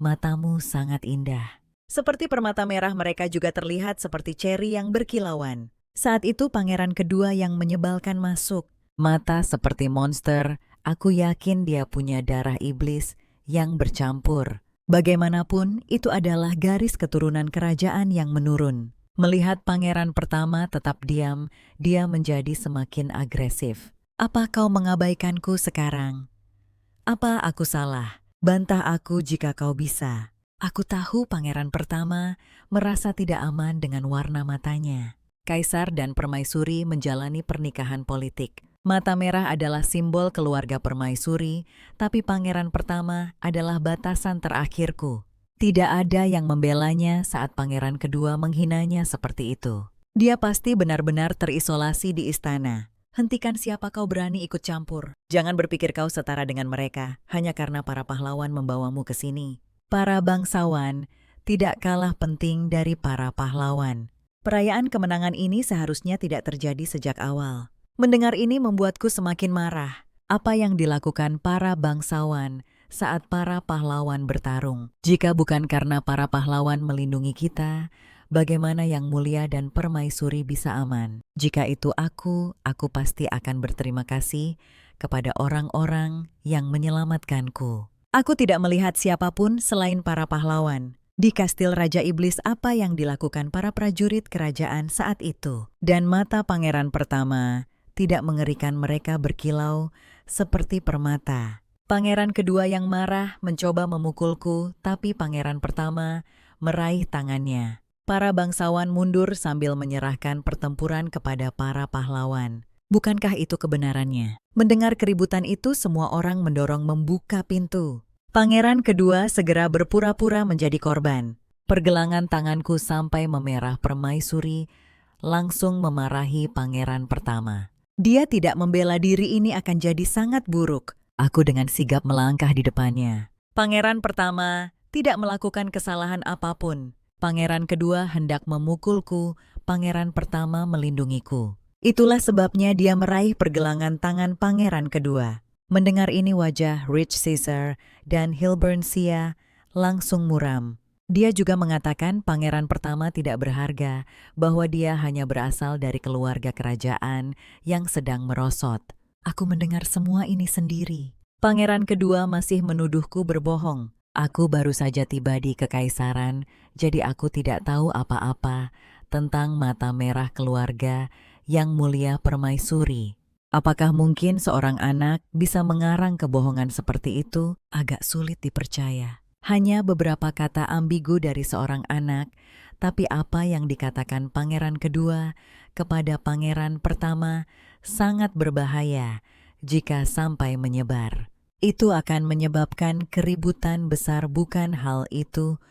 Matamu sangat indah. Seperti permata merah, mereka juga terlihat seperti ceri yang berkilauan. Saat itu pangeran kedua yang menyebalkan masuk. Mata seperti monster, aku yakin dia punya darah iblis yang bercampur. Bagaimanapun, itu adalah garis keturunan kerajaan yang menurun. Melihat pangeran pertama tetap diam, dia menjadi semakin agresif. Apa kau mengabaikanku sekarang? Apa aku salah? Bantah aku jika kau bisa. Aku tahu pangeran pertama merasa tidak aman dengan warna matanya. Kaisar dan permaisuri menjalani pernikahan politik. Mata merah adalah simbol keluarga permaisuri, tapi pangeran pertama adalah batasan terakhirku. Tidak ada yang membelanya saat pangeran kedua menghinanya seperti itu. Dia pasti benar-benar terisolasi di istana. Hentikan, siapa kau berani ikut campur? Jangan berpikir kau setara dengan mereka, hanya karena para pahlawan membawamu ke sini. Para bangsawan tidak kalah penting dari para pahlawan. Perayaan kemenangan ini seharusnya tidak terjadi sejak awal. Mendengar ini membuatku semakin marah. Apa yang dilakukan para bangsawan saat para pahlawan bertarung? Jika bukan karena para pahlawan melindungi kita, bagaimana yang mulia dan permaisuri bisa aman? Jika itu aku pasti akan berterima kasih kepada orang-orang yang menyelamatkanku. Aku tidak melihat siapapun selain para pahlawan. Di kastil Raja Iblis, apa yang dilakukan para prajurit kerajaan saat itu? Dan mata pangeran pertama tidak mengerikan, mereka berkilau seperti permata. Pangeran kedua yang marah mencoba memukulku, tapi pangeran pertama meraih tangannya. Para bangsawan mundur sambil menyerahkan pertempuran kepada para pahlawan. Bukankah itu kebenarannya? Mendengar keributan itu, semua orang mendorong membuka pintu. Pangeran kedua segera berpura-pura menjadi korban. Pergelangan tanganku sampai memerah. Permaisuri langsung memarahi pangeran pertama. Dia tidak membela diri, ini akan jadi sangat buruk. Aku dengan sigap melangkah di depannya. Pangeran pertama tidak melakukan kesalahan apapun. Pangeran kedua hendak memukulku, pangeran pertama melindungiku. Itulah sebabnya dia meraih pergelangan tangan pangeran kedua. Mendengar ini wajah Rich Caesar dan Hilbernsia langsung muram. Dia juga mengatakan pangeran pertama tidak berharga, bahwa dia hanya berasal dari keluarga kerajaan yang sedang merosot. Aku mendengar semua ini sendiri. Pangeran kedua masih menuduhku berbohong. Aku baru saja tiba di kekaisaran, jadi aku tidak tahu apa-apa tentang mata merah keluarga yang mulia permaisuri. Apakah mungkin seorang anak bisa mengarang kebohongan seperti itu? Agak sulit dipercaya. Hanya beberapa kata ambigu dari seorang anak, tapi apa yang dikatakan pangeran kedua kepada pangeran pertama sangat berbahaya jika sampai menyebar. Itu akan menyebabkan keributan besar, bukan hal itu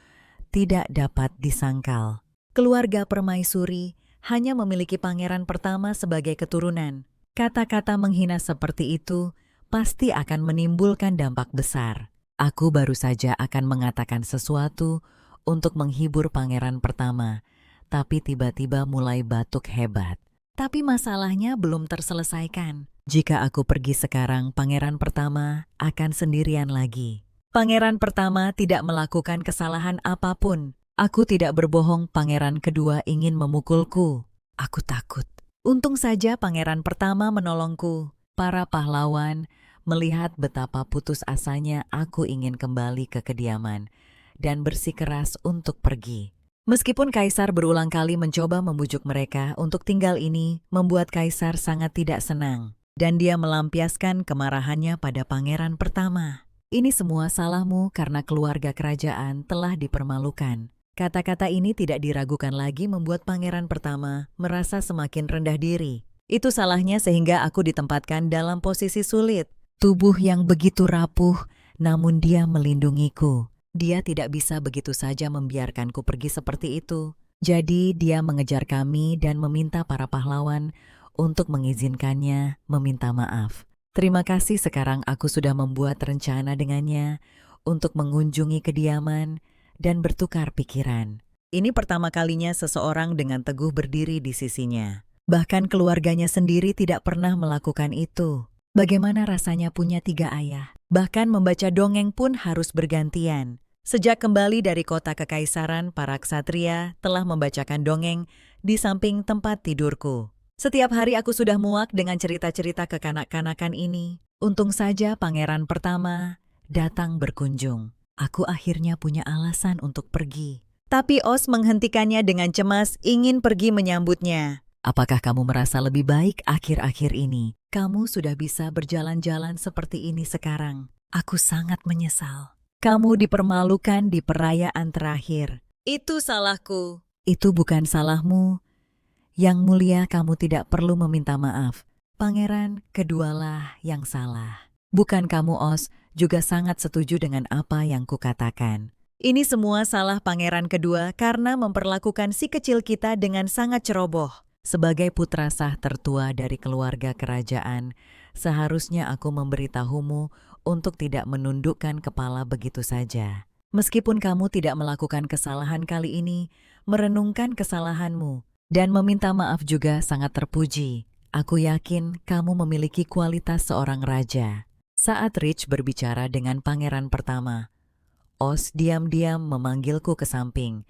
tidak dapat disangkal. Keluarga permaisuri hanya memiliki pangeran pertama sebagai keturunan. Kata-kata menghina seperti itu pasti akan menimbulkan dampak besar. Aku baru saja akan mengatakan sesuatu untuk menghibur pangeran pertama, tapi tiba-tiba mulai batuk hebat. Tapi masalahnya belum terselesaikan. Jika aku pergi sekarang, pangeran pertama akan sendirian lagi. Pangeran pertama tidak melakukan kesalahan apapun. Aku tidak berbohong, pangeran kedua ingin memukulku. Aku takut. Untung saja pangeran pertama menolongku. Para pahlawan melihat betapa putus asanya aku ingin kembali ke kediaman dan bersikeras untuk pergi. Meskipun kaisar berulang kali mencoba membujuk mereka untuk tinggal, ini membuat kaisar sangat tidak senang. Dan dia melampiaskan kemarahannya pada pangeran pertama. Ini semua salahmu karena keluarga kerajaan telah dipermalukan. Kata-kata ini tidak diragukan lagi membuat pangeran pertama merasa semakin rendah diri. Itu salahnya sehingga aku ditempatkan dalam posisi sulit. Tubuh yang begitu rapuh, namun dia melindungiku. Dia tidak bisa begitu saja membiarkanku pergi seperti itu. Jadi dia mengejar kami dan meminta para pahlawan untuk mengizinkannya meminta maaf. Terima kasih, sekarang aku sudah membuat rencana dengannya untuk mengunjungi kediaman dan bertukar pikiran. Ini pertama kalinya seseorang dengan teguh berdiri di sisinya. Bahkan keluarganya sendiri tidak pernah melakukan itu. Bagaimana rasanya punya 3 ayah? Bahkan membaca dongeng pun harus bergantian. Sejak kembali dari kota kekaisaran, para ksatria telah membacakan dongeng di samping tempat tidurku. Setiap hari aku sudah muak dengan cerita-cerita kekanak-kanakan ini. Untung saja pangeran pertama datang berkunjung. Aku akhirnya punya alasan untuk pergi. Tapi Os menghentikannya dengan cemas, ingin pergi menyambutnya. Apakah kamu merasa lebih baik akhir-akhir ini? Kamu sudah bisa berjalan-jalan seperti ini sekarang. Aku sangat menyesal. Kamu dipermalukan di perayaan terakhir. Itu salahku. Itu bukan salahmu. Yang mulia, kamu tidak perlu meminta maaf. Pangeran kedualah yang salah. Bukan kamu, Os, juga sangat setuju dengan apa yang kukatakan. Ini semua salah pangeran kedua karena memperlakukan si kecil kita dengan sangat ceroboh. Sebagai putra sah tertua dari keluarga kerajaan, seharusnya aku memberitahumu untuk tidak menundukkan kepala begitu saja. Meskipun kamu tidak melakukan kesalahan kali ini, merenungkan kesalahanmu dan meminta maaf juga sangat terpuji. Aku yakin kamu memiliki kualitas seorang raja. Saat Rich berbicara dengan pangeran pertama, Os diam-diam memanggilku ke samping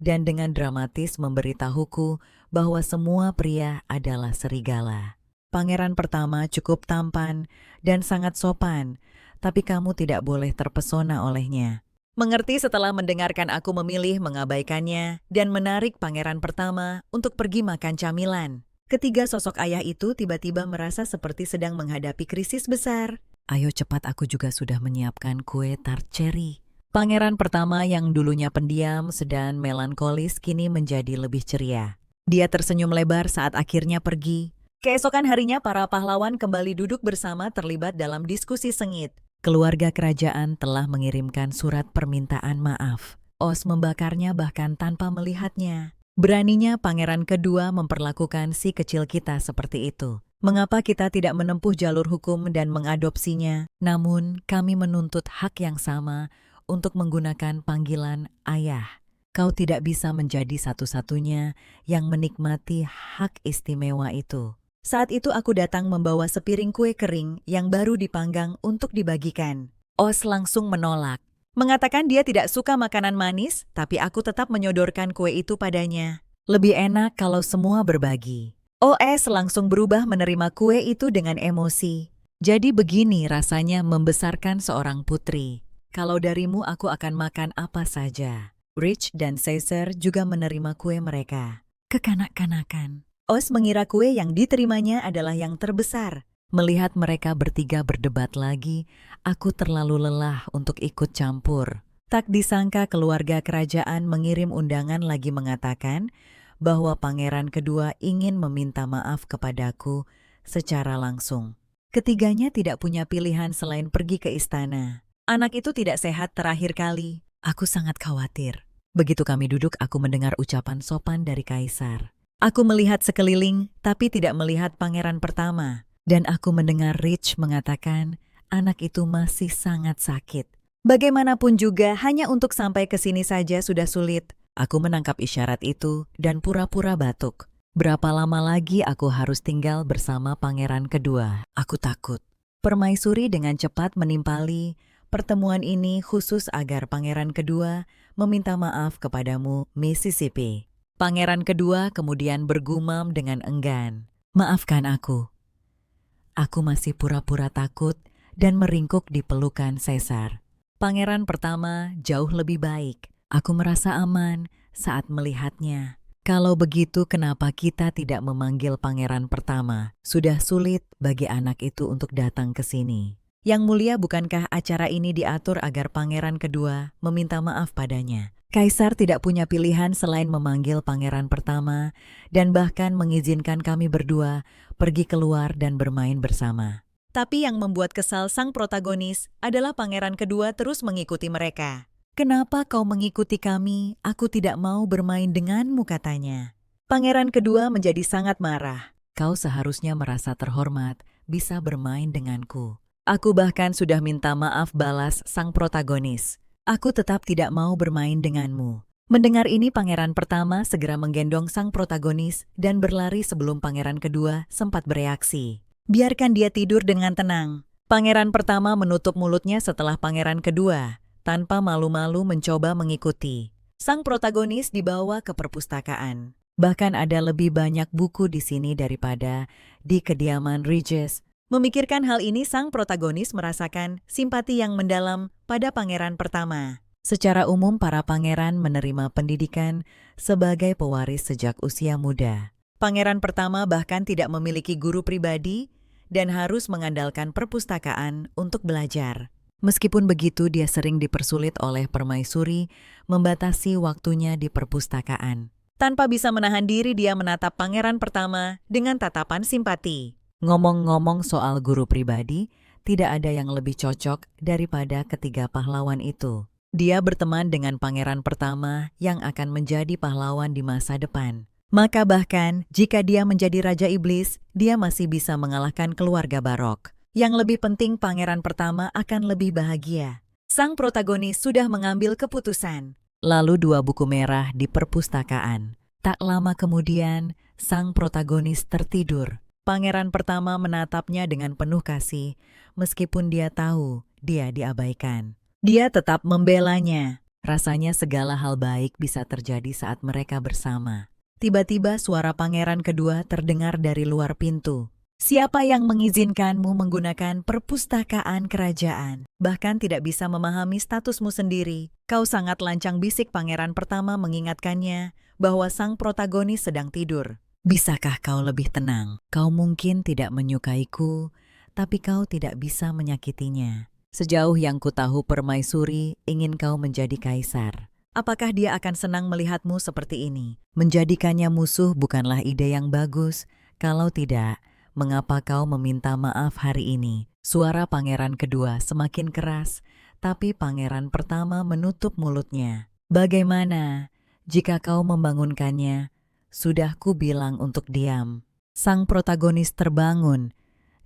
dan dengan dramatis memberitahuku bahwa semua pria adalah serigala. Pangeran pertama cukup tampan dan sangat sopan, tapi kamu tidak boleh terpesona olehnya. Mengerti setelah mendengarkan aku memilih mengabaikannya dan menarik pangeran pertama untuk pergi makan camilan. Ketiga sosok ayah itu tiba-tiba merasa seperti sedang menghadapi krisis besar. Ayo cepat, aku juga sudah menyiapkan kue tart cherry. Pangeran pertama yang dulunya pendiam dan melankolis kini menjadi lebih ceria. Dia tersenyum lebar saat akhirnya pergi. Keesokan harinya para pahlawan kembali duduk bersama terlibat dalam diskusi sengit. Keluarga kerajaan telah mengirimkan surat permintaan maaf. Os membakarnya bahkan tanpa melihatnya. Beraninya pangeran kedua memperlakukan si kecil kita seperti itu. Mengapa kita tidak menempuh jalur hukum dan mengadopsinya? Namun kami menuntut hak yang sama untuk menggunakan panggilan ayah. Kau tidak bisa menjadi satu-satunya yang menikmati hak istimewa itu. Saat itu aku datang membawa sepiring kue kering yang baru dipanggang untuk dibagikan. Os langsung menolak, mengatakan dia tidak suka makanan manis, tapi aku tetap menyodorkan kue itu padanya. Lebih enak kalau semua berbagi. Os langsung berubah menerima kue itu dengan emosi. Jadi begini rasanya membesarkan seorang putri. Kalau darimu aku akan makan apa saja. Rich dan Caesar juga menerima kue mereka. Kekanak-kanakan. Os mengira kue yang diterimanya adalah yang terbesar. Melihat mereka bertiga berdebat lagi, aku terlalu lelah untuk ikut campur. Tak disangka keluarga kerajaan mengirim undangan lagi mengatakan bahwa pangeran kedua ingin meminta maaf kepadaku secara langsung. Ketiganya tidak punya pilihan selain pergi ke istana. Anak itu tidak sehat terakhir kali. Aku sangat khawatir. Begitu kami duduk, aku mendengar ucapan sopan dari kaisar. Aku melihat sekeliling, tapi tidak melihat pangeran pertama. Dan aku mendengar Rich mengatakan, anak itu masih sangat sakit. Bagaimanapun juga, hanya untuk sampai ke sini saja sudah sulit. Aku menangkap isyarat itu dan pura-pura batuk. Berapa lama lagi aku harus tinggal bersama pangeran kedua? Aku takut. Permaisuri dengan cepat menimpali. Pertemuan ini khusus agar pangeran kedua meminta maaf kepadamu, Mississippi. Pangeran kedua kemudian bergumam dengan enggan. Maafkan aku. Aku masih pura-pura takut dan meringkuk di pelukan Caesar. Pangeran pertama jauh lebih baik. Aku merasa aman saat melihatnya. Kalau begitu, kenapa kita tidak memanggil pangeran pertama? Sudah sulit bagi anak itu untuk datang ke sini. Yang mulia, bukankah acara ini diatur agar pangeran kedua meminta maaf padanya? Kaisar tidak punya pilihan selain memanggil pangeran pertama dan bahkan mengizinkan kami berdua pergi keluar dan bermain bersama. Tapi yang membuat kesal sang protagonis adalah pangeran kedua terus mengikuti mereka. "Kenapa kau mengikuti kami? Aku tidak mau bermain denganmu," katanya. Pangeran kedua menjadi sangat marah. "Kau seharusnya merasa terhormat bisa bermain denganku. Aku bahkan sudah minta maaf," balas sang protagonis. "Aku tetap tidak mau bermain denganmu." Mendengar ini, pangeran pertama segera menggendong sang protagonis dan berlari sebelum pangeran kedua sempat bereaksi. "Biarkan dia tidur dengan tenang." Pangeran pertama menutup mulutnya setelah pangeran kedua tanpa malu-malu mencoba mengikuti. Sang protagonis dibawa ke perpustakaan. Bahkan ada lebih banyak buku di sini daripada di kediaman Regis. Memikirkan hal ini, sang protagonis merasakan simpati yang mendalam pada pangeran pertama. Secara umum, para pangeran menerima pendidikan sebagai pewaris sejak usia muda. Pangeran pertama bahkan tidak memiliki guru pribadi dan harus mengandalkan perpustakaan untuk belajar. Meskipun begitu, dia sering dipersulit oleh permaisuri membatasi waktunya di perpustakaan. Tanpa bisa menahan diri, dia menatap pangeran pertama dengan tatapan simpati. Ngomong-ngomong soal guru pribadi, tidak ada yang lebih cocok daripada ketiga pahlawan itu. Dia berteman dengan pangeran pertama yang akan menjadi pahlawan di masa depan. Maka bahkan jika dia menjadi Raja Iblis, dia masih bisa mengalahkan keluarga Barok. Yang lebih penting, pangeran pertama akan lebih bahagia. Sang protagonis sudah mengambil keputusan. Lalu 2 buku merah di perpustakaan. Tak lama kemudian, sang protagonis tertidur. Pangeran pertama menatapnya dengan penuh kasih, meskipun dia tahu dia diabaikan. Dia tetap membelanya. Rasanya segala hal baik bisa terjadi saat mereka bersama. Tiba-tiba suara pangeran kedua terdengar dari luar pintu. "Siapa yang mengizinkanmu menggunakan perpustakaan kerajaan? Bahkan tidak bisa memahami statusmu sendiri. Kau sangat lancang," bisik pangeran pertama mengingatkannya bahwa sang protagonis sedang tidur. "Bisakah kau lebih tenang? Kau mungkin tidak menyukaiku, tapi kau tidak bisa menyakitinya. Sejauh yang kutahu, permaisuri ingin kau menjadi kaisar. Apakah dia akan senang melihatmu seperti ini? Menjadikannya musuh bukanlah ide yang bagus. Kalau tidak, mengapa kau meminta maaf hari ini?" Suara pangeran kedua semakin keras, tapi pangeran pertama menutup mulutnya. "Bagaimana jika kau membangunkannya? Sudah ku bilang untuk diam." Sang protagonis terbangun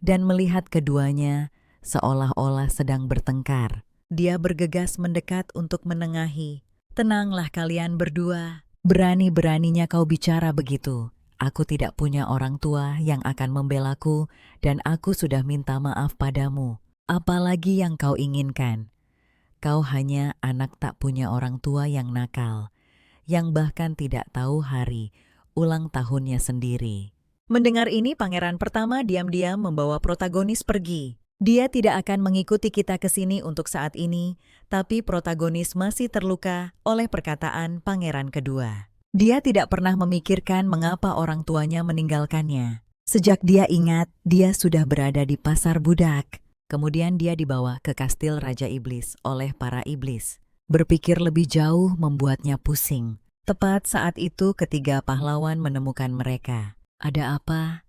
dan melihat keduanya seolah-olah sedang bertengkar. Dia bergegas mendekat untuk menengahi. "Tenanglah kalian berdua. Berani-beraninya kau bicara begitu. Aku tidak punya orang tua yang akan membelaku dan aku sudah minta maaf padamu. Apalagi yang kau inginkan? Kau hanya anak tak punya orang tua yang nakal, yang bahkan tidak tahu hari ulang tahunnya sendiri." Mendengar ini, pangeran pertama diam-diam membawa protagonis pergi. Dia tidak akan mengikuti kita ke sini untuk saat ini, tapi protagonis masih terluka oleh perkataan pangeran kedua. Dia tidak pernah memikirkan mengapa orang tuanya meninggalkannya. Sejak dia ingat, dia sudah berada di pasar budak. Kemudian dia dibawa ke kastil Raja Iblis oleh para iblis. Berpikir lebih jauh membuatnya pusing. Tepat saat itu ketiga pahlawan menemukan mereka. "Ada apa?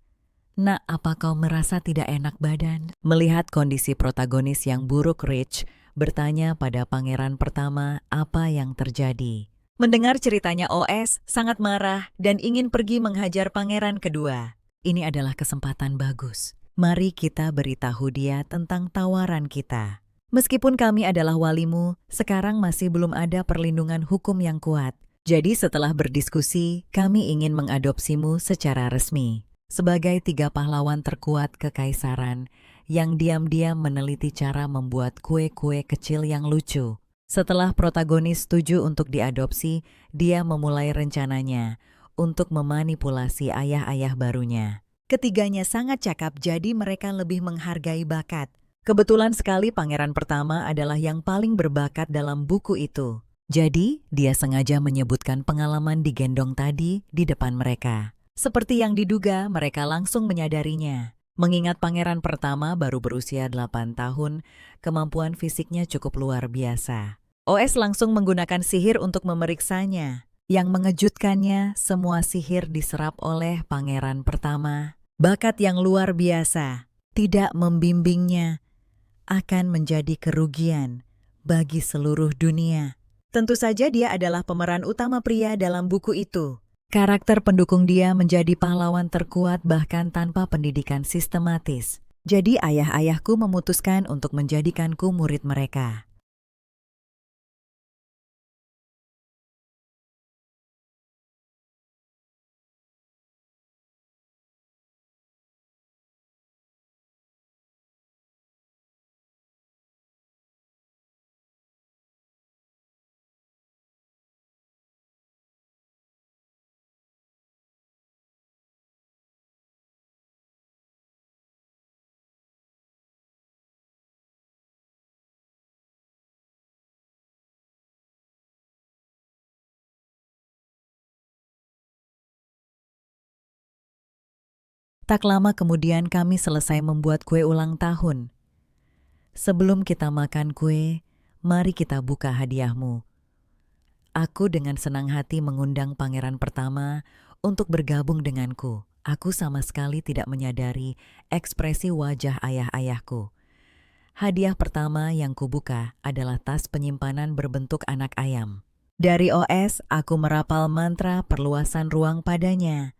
Nak, apa kau merasa tidak enak badan?" Melihat kondisi protagonis yang buruk, Rich bertanya pada pangeran pertama apa yang terjadi. Mendengar ceritanya, OS sangat marah dan ingin pergi menghajar pangeran kedua. "Ini adalah kesempatan bagus. Mari kita beritahu dia tentang tawaran kita. Meskipun kami adalah walimu, sekarang masih belum ada perlindungan hukum yang kuat. Jadi setelah berdiskusi, kami ingin mengadopsimu secara resmi sebagai 3 pahlawan terkuat kekaisaran yang diam-diam meneliti cara membuat kue-kue kecil yang lucu." Setelah protagonis setuju untuk diadopsi, dia memulai rencananya untuk memanipulasi ayah-ayah barunya. Ketiganya sangat cakap, jadi mereka lebih menghargai bakat. Kebetulan sekali pangeran pertama adalah yang paling berbakat dalam buku itu. Jadi, dia sengaja menyebutkan pengalaman digendong tadi di depan mereka. Seperti yang diduga, mereka langsung menyadarinya. Mengingat pangeran pertama baru berusia 8 tahun, kemampuan fisiknya cukup luar biasa. OS langsung menggunakan sihir untuk memeriksanya. Yang mengejutkannya, semua sihir diserap oleh pangeran pertama. Bakat yang luar biasa, tidak membimbingnya, akan menjadi kerugian bagi seluruh dunia. Tentu saja dia adalah pemeran utama pria dalam buku itu. Karakter pendukung dia menjadi pahlawan terkuat bahkan tanpa pendidikan sistematis. Jadi ayah-ayahku memutuskan untuk menjadikanku murid mereka. Tak lama kemudian kami selesai membuat kue ulang tahun. Sebelum kita makan kue, mari kita buka hadiahmu. Aku dengan senang hati mengundang pangeran pertama untuk bergabung denganku. Aku sama sekali tidak menyadari ekspresi wajah ayah-ayahku. Hadiah pertama yang kubuka adalah tas penyimpanan berbentuk anak ayam. Dari OS, aku merapal mantra perluasan ruang padanya.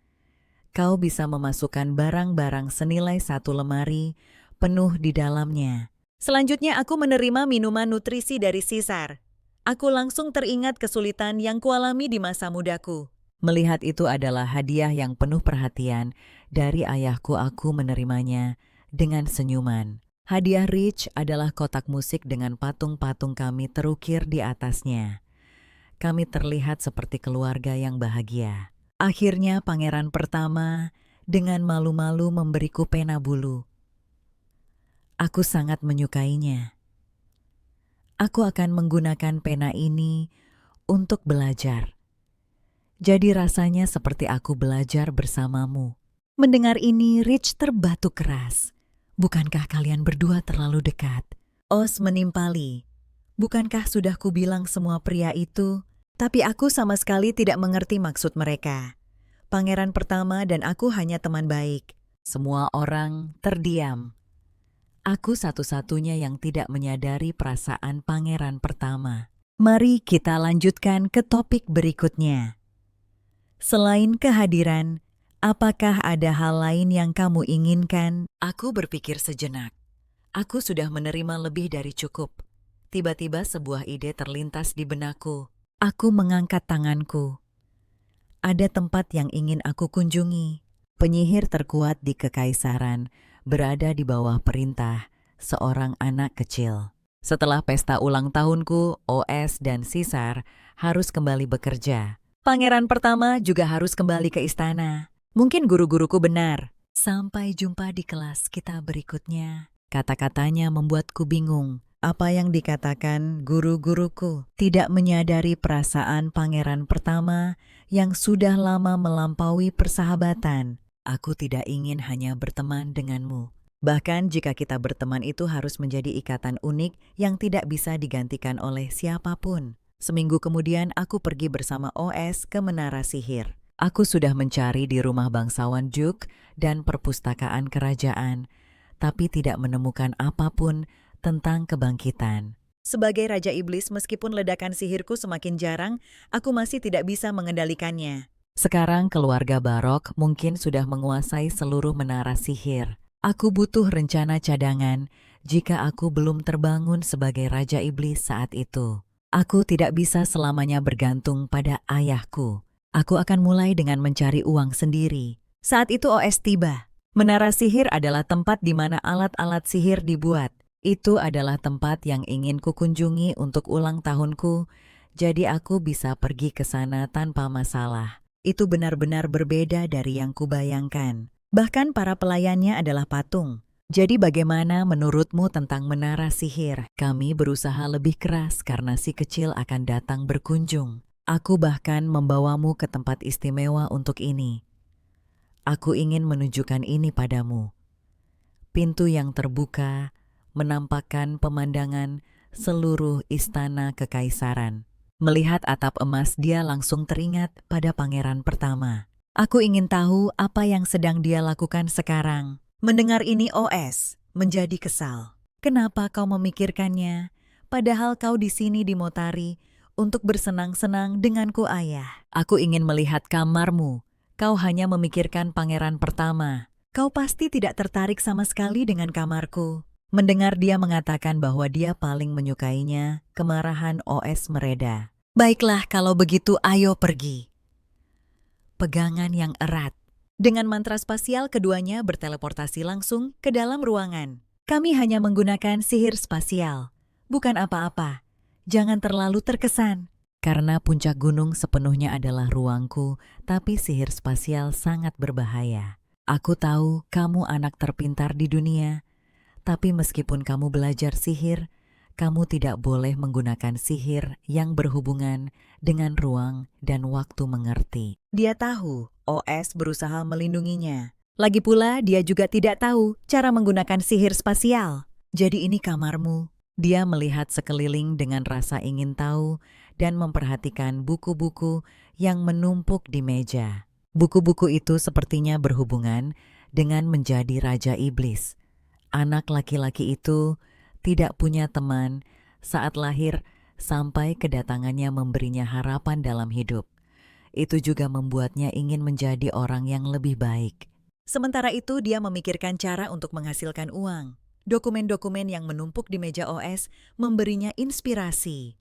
Kau bisa memasukkan barang-barang senilai 1 lemari penuh di dalamnya. Selanjutnya aku menerima minuman nutrisi dari Caesar. Aku langsung teringat kesulitan yang kualami di masa mudaku. Melihat itu adalah hadiah yang penuh perhatian dari ayahku, aku menerimanya dengan senyuman. Hadiah Rich adalah kotak musik dengan patung-patung kami terukir di atasnya. Kami terlihat seperti keluarga yang bahagia. Akhirnya pangeran pertama dengan malu-malu memberiku pena bulu. Aku sangat menyukainya. Aku akan menggunakan pena ini untuk belajar. Jadi rasanya seperti aku belajar bersamamu. Mendengar ini, Rich terbatuk keras. Bukankah kalian berdua terlalu dekat? Oz menimpali. Bukankah sudah kubilang semua pria itu? Tapi aku sama sekali tidak mengerti maksud mereka. Pangeran pertama dan aku hanya teman baik. Semua orang terdiam. Aku satu-satunya yang tidak menyadari perasaan pangeran pertama. Mari kita lanjutkan ke topik berikutnya. Selain kehadiran, apakah ada hal lain yang kamu inginkan? Aku berpikir sejenak. Aku sudah menerima lebih dari cukup. Tiba-tiba sebuah ide terlintas di benakku. Aku mengangkat tanganku. Ada tempat yang ingin aku kunjungi. Penyihir terkuat di Kekaisaran berada di bawah perintah seorang anak kecil. Setelah pesta ulang tahunku, OS dan Caesar harus kembali bekerja. Pangeran pertama juga harus kembali ke istana. Mungkin guru-guruku benar. Sampai jumpa di kelas kita berikutnya. Kata-katanya membuatku bingung. Apa yang dikatakan guru-guruku? Tidak menyadari perasaan pangeran pertama yang sudah lama melampaui persahabatan. Aku tidak ingin hanya berteman denganmu. Bahkan jika kita berteman itu harus menjadi ikatan unik yang tidak bisa digantikan oleh siapapun. Seminggu kemudian aku pergi bersama OS ke Menara Sihir. Aku sudah mencari di rumah bangsawan Juk dan perpustakaan kerajaan, tapi tidak menemukan apapun tentang kebangkitan. Sebagai Raja Iblis, meskipun ledakan sihirku semakin jarang, aku masih tidak bisa mengendalikannya. Sekarang keluarga Barok mungkin sudah menguasai seluruh menara sihir. Aku butuh rencana cadangan jika aku belum terbangun sebagai Raja Iblis saat itu. Aku tidak bisa selamanya bergantung pada ayahku. Aku akan mulai dengan mencari uang sendiri. Saat itu OS tiba. Menara sihir adalah tempat di mana alat-alat sihir dibuat. Itu adalah tempat yang ingin kukunjungi untuk ulang tahunku, jadi aku bisa pergi ke sana tanpa masalah. Itu benar-benar berbeda dari yang kubayangkan. Bahkan para pelayannya adalah patung. Jadi bagaimana menurutmu tentang menara sihir? Kami berusaha lebih keras karena si kecil akan datang berkunjung. Aku bahkan membawamu ke tempat istimewa untuk ini. Aku ingin menunjukkan ini padamu. Pintu yang terbuka menampakkan pemandangan seluruh istana kekaisaran. Melihat atap emas, dia langsung teringat pada pangeran pertama. Aku ingin tahu apa yang sedang dia lakukan sekarang. Mendengar ini OS menjadi kesal. Kenapa kau memikirkannya? Padahal kau di sini di Motari untuk bersenang-senang denganku ayah. Aku ingin melihat kamarmu. Kau hanya memikirkan pangeran pertama. Kau pasti tidak tertarik sama sekali dengan kamarku. Mendengar dia mengatakan bahwa dia paling menyukainya, kemarahan OS mereda. Baiklah kalau begitu ayo pergi. Pegangan yang erat. Dengan mantra spasial keduanya berteleportasi langsung ke dalam ruangan. Kami hanya menggunakan sihir spasial. Bukan apa-apa. Jangan terlalu terkesan. Karena puncak gunung sepenuhnya adalah ruangku, tapi sihir spasial sangat berbahaya. Aku tahu kamu anak terpintar di dunia, tapi meskipun kamu belajar sihir, kamu tidak boleh menggunakan sihir yang berhubungan dengan ruang dan waktu mengerti. Dia tahu OS berusaha melindunginya. Lagi pula dia juga tidak tahu cara menggunakan sihir spasial. Jadi ini kamarmu. Dia melihat sekeliling dengan rasa ingin tahu dan memperhatikan buku-buku yang menumpuk di meja. Buku-buku itu sepertinya berhubungan dengan menjadi Raja Iblis. Anak laki-laki itu tidak punya teman saat lahir sampai kedatangannya memberinya harapan dalam hidup. Itu juga membuatnya ingin menjadi orang yang lebih baik. Sementara itu dia memikirkan cara untuk menghasilkan uang. Dokumen-dokumen yang menumpuk di meja OS memberinya inspirasi.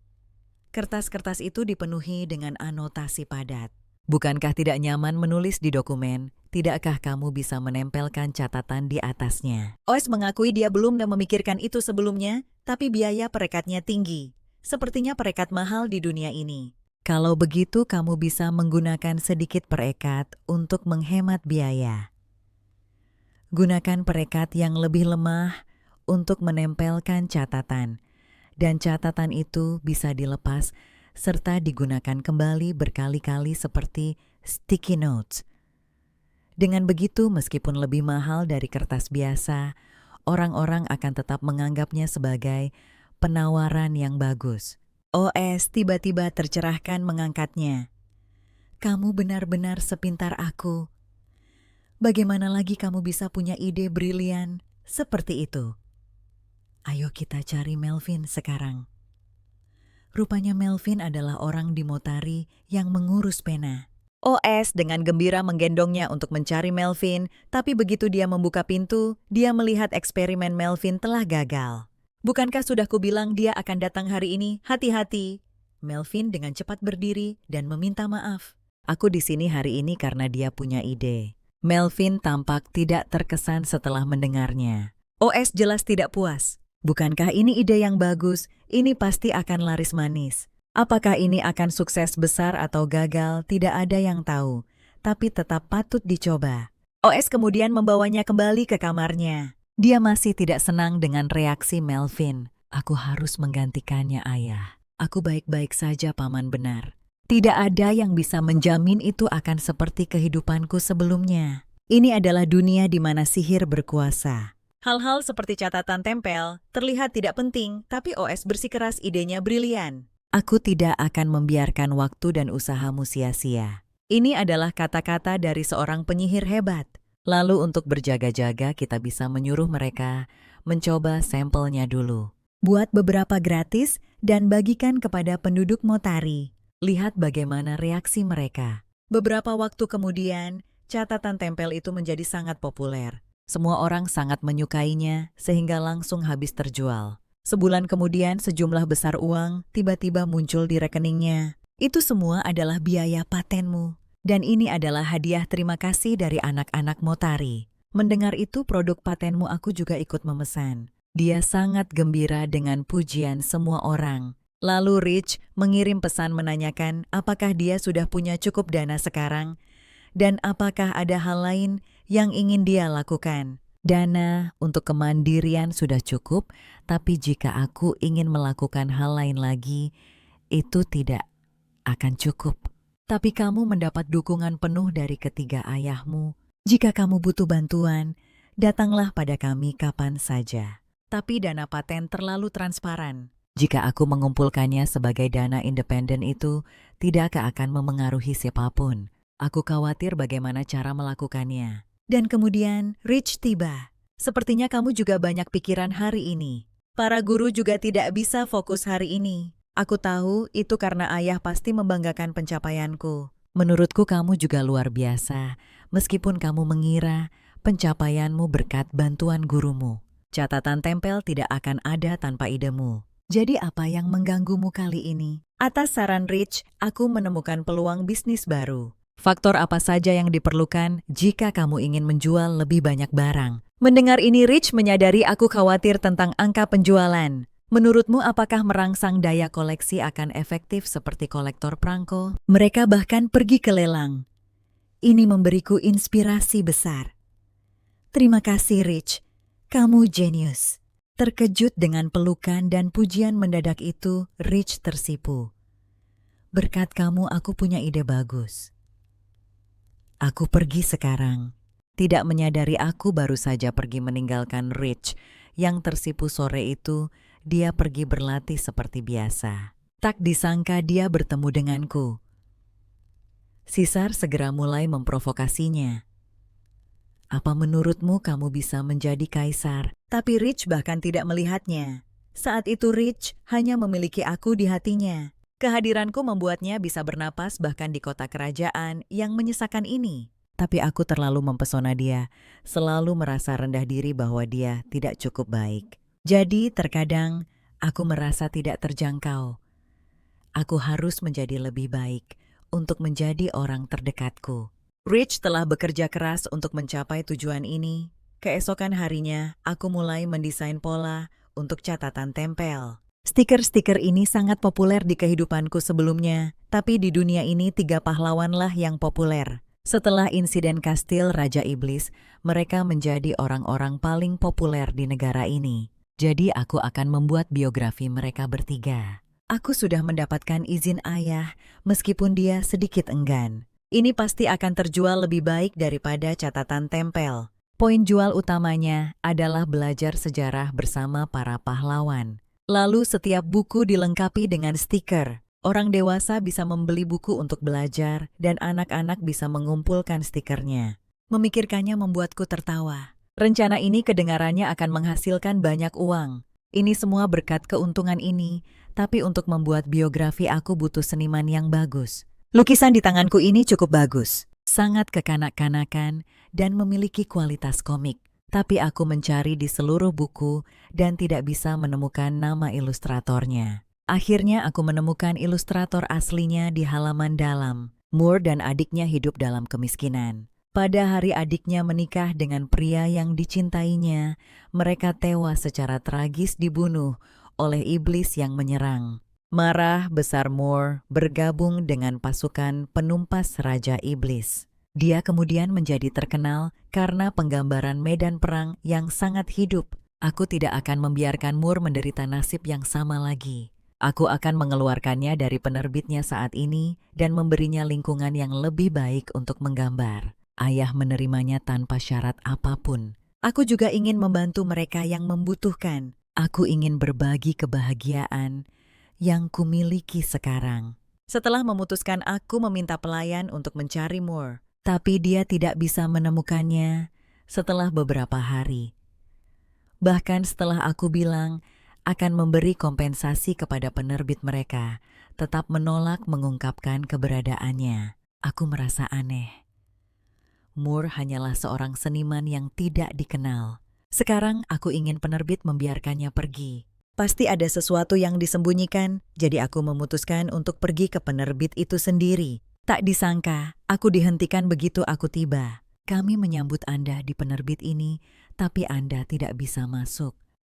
Kertas-kertas itu dipenuhi dengan anotasi padat. Bukankah tidak nyaman menulis di dokumen? Tidakkah kamu bisa menempelkan catatan di atasnya? OS mengakui dia belum memikirkan itu sebelumnya, tapi biaya perekatnya tinggi. Sepertinya perekat mahal di dunia ini. Kalau begitu kamu bisa menggunakan sedikit perekat untuk menghemat biaya. Gunakan perekat yang lebih lemah untuk menempelkan catatan. Dan catatan itu bisa dilepas serta digunakan kembali berkali-kali seperti sticky notes. Dengan begitu, meskipun lebih mahal dari kertas biasa, orang-orang akan tetap menganggapnya sebagai penawaran yang bagus. OS tiba-tiba tercerahkan mengangkatnya. Kamu benar-benar sepintar aku. Bagaimana lagi kamu bisa punya ide brilian seperti itu? Ayo kita cari Melvin sekarang. Rupanya Melvin adalah orang di Motari yang mengurus pena. OS dengan gembira menggendongnya untuk mencari Melvin, tapi begitu dia membuka pintu, dia melihat eksperimen Melvin telah gagal. Bukankah sudah kubilang dia akan datang hari ini? Hati-hati. Melvin dengan cepat berdiri dan meminta maaf. Aku di sini hari ini karena dia punya ide. Melvin tampak tidak terkesan setelah mendengarnya. OS jelas tidak puas. Bukankah ini ide yang bagus? Ini pasti akan laris manis. Apakah ini akan sukses besar atau gagal? Tidak ada yang tahu. Tapi tetap patut dicoba. OS kemudian membawanya kembali ke kamarnya. Dia masih tidak senang dengan reaksi Melvin. Aku harus menggantikannya, ayah. Aku baik-baik saja, paman benar. Tidak ada yang bisa menjamin itu akan seperti kehidupanku sebelumnya. Ini adalah dunia di mana sihir berkuasa. Hal-hal seperti catatan tempel terlihat tidak penting, tapi OS bersikeras idenya brilian. Aku tidak akan membiarkan waktu dan usahamu sia-sia. Ini adalah kata-kata dari seorang penyihir hebat. Lalu untuk berjaga-jaga kita bisa menyuruh mereka mencoba sampelnya dulu. Buat beberapa gratis dan bagikan kepada penduduk Motari. Lihat bagaimana reaksi mereka. Beberapa waktu kemudian, catatan tempel itu menjadi sangat populer. Semua orang sangat menyukainya sehingga langsung habis terjual. Sebulan kemudian sejumlah besar uang tiba-tiba muncul di rekeningnya. Itu semua adalah biaya patenmu. Dan ini adalah hadiah terima kasih dari anak-anak Motari. Mendengar itu produk patenmu aku juga ikut memesan. Dia sangat gembira dengan pujian semua orang. Lalu Rich mengirim pesan menanyakan apakah dia sudah punya cukup dana sekarang dan apakah ada hal lain yang ingin dia lakukan. Dana untuk kemandirian sudah cukup, tapi jika aku ingin melakukan hal lain lagi, itu tidak akan cukup. Tapi kamu mendapat dukungan penuh dari ketiga ayahmu. Jika kamu butuh bantuan, Datanglah pada kami kapan saja. Tapi dana paten terlalu transparan. Jika aku mengumpulkannya sebagai dana independen itu, tidak akan memengaruhi siapapun. Aku khawatir bagaimana cara melakukannya. Dan kemudian Rich tiba. Sepertinya kamu juga banyak pikiran hari ini. Para guru juga tidak bisa fokus hari ini. Aku tahu itu karena ayah pasti membanggakan pencapaianku. Menurutku kamu juga luar biasa, meskipun kamu mengira pencapaianmu berkat bantuan gurumu. Catatan tempel tidak akan ada tanpa idemu. Jadi apa yang mengganggumu kali ini? Atas saran Rich, aku menemukan peluang bisnis baru. Faktor apa saja yang diperlukan jika kamu ingin menjual lebih banyak barang? Mendengar ini Rich menyadari aku khawatir tentang angka penjualan. Menurutmu apakah merangsang daya koleksi akan efektif seperti kolektor perangko? Mereka bahkan pergi ke lelang. Ini memberiku inspirasi besar. Terima kasih Rich, kamu jenius. Terkejut dengan pelukan dan pujian mendadak itu, Rich tersipu. Berkat kamu aku punya ide bagus. Aku pergi sekarang. Tidak menyadari aku baru saja pergi meninggalkan Rich. Yang tersipu sore itu, dia pergi berlatih seperti biasa. Tak disangka dia bertemu denganku. Caesar segera mulai memprovokasinya. Apa menurutmu kamu bisa menjadi kaisar? Tapi Rich bahkan tidak melihatnya. Saat itu Rich hanya memiliki aku di hatinya. Kehadiranku membuatnya bisa bernapas bahkan di kota kerajaan yang menyesakan ini. Tapi aku terlalu mempesona dia, selalu merasa rendah diri bahwa dia tidak cukup baik. Jadi terkadang aku merasa tidak terjangkau. Aku harus menjadi lebih baik untuk menjadi orang terdekatku. Rich telah bekerja keras untuk mencapai tujuan ini. Keesokan harinya, aku mulai mendesain pola untuk catatan tempel. Stiker-stiker ini sangat populer di kehidupanku sebelumnya, tapi di dunia ini 3 pahlawanlah yang populer. Setelah insiden kastil Raja Iblis, mereka menjadi orang-orang paling populer di negara ini. Jadi aku akan membuat biografi mereka bertiga. Aku sudah mendapatkan izin ayah, meskipun dia sedikit enggan. Ini pasti akan terjual lebih baik daripada catatan tempel. Poin jual utamanya adalah belajar sejarah bersama para pahlawan. Lalu setiap buku dilengkapi dengan stiker. Orang dewasa bisa membeli buku untuk belajar dan anak-anak bisa mengumpulkan stikernya. Memikirkannya membuatku tertawa. Rencana ini kedengarannya akan menghasilkan banyak uang. Ini semua berkat keuntungan ini, tapi untuk membuat biografi aku butuh seniman yang bagus. Lukisan di tanganku ini cukup bagus, sangat kekanak-kanakan dan memiliki kualitas komik. Tapi aku mencari di seluruh buku dan tidak bisa menemukan nama ilustratornya. Akhirnya aku menemukan ilustrator aslinya di halaman dalam. Moore dan adiknya hidup dalam kemiskinan. Pada hari adiknya menikah dengan pria yang dicintainya, mereka tewas secara tragis dibunuh oleh iblis yang menyerang. Marah besar Moore bergabung dengan pasukan penumpas Raja Iblis. Dia kemudian menjadi terkenal karena penggambaran medan perang yang sangat hidup. Aku tidak akan membiarkan Moore menderita nasib yang sama lagi. Aku akan mengeluarkannya dari penerbitnya saat ini dan memberinya lingkungan yang lebih baik untuk menggambar. Ayah menerimanya tanpa syarat apapun. Aku juga ingin membantu mereka yang membutuhkan. Aku ingin berbagi kebahagiaan yang kumiliki sekarang. Setelah memutuskan aku meminta pelayan untuk mencari Moore, tapi dia tidak bisa menemukannya setelah beberapa hari. Bahkan setelah aku bilang akan memberi kompensasi kepada penerbit mereka, tetap menolak mengungkapkan keberadaannya. Aku merasa aneh. Moore hanyalah seorang seniman yang tidak dikenal. Sekarang aku ingin penerbit membiarkannya pergi. Pasti ada sesuatu yang disembunyikan, jadi aku memutuskan untuk pergi ke penerbit itu sendiri. Tak disangka, aku dihentikan begitu aku tiba. Kami menyambut Anda di penerbit ini, tapi Anda tidak bisa masuk.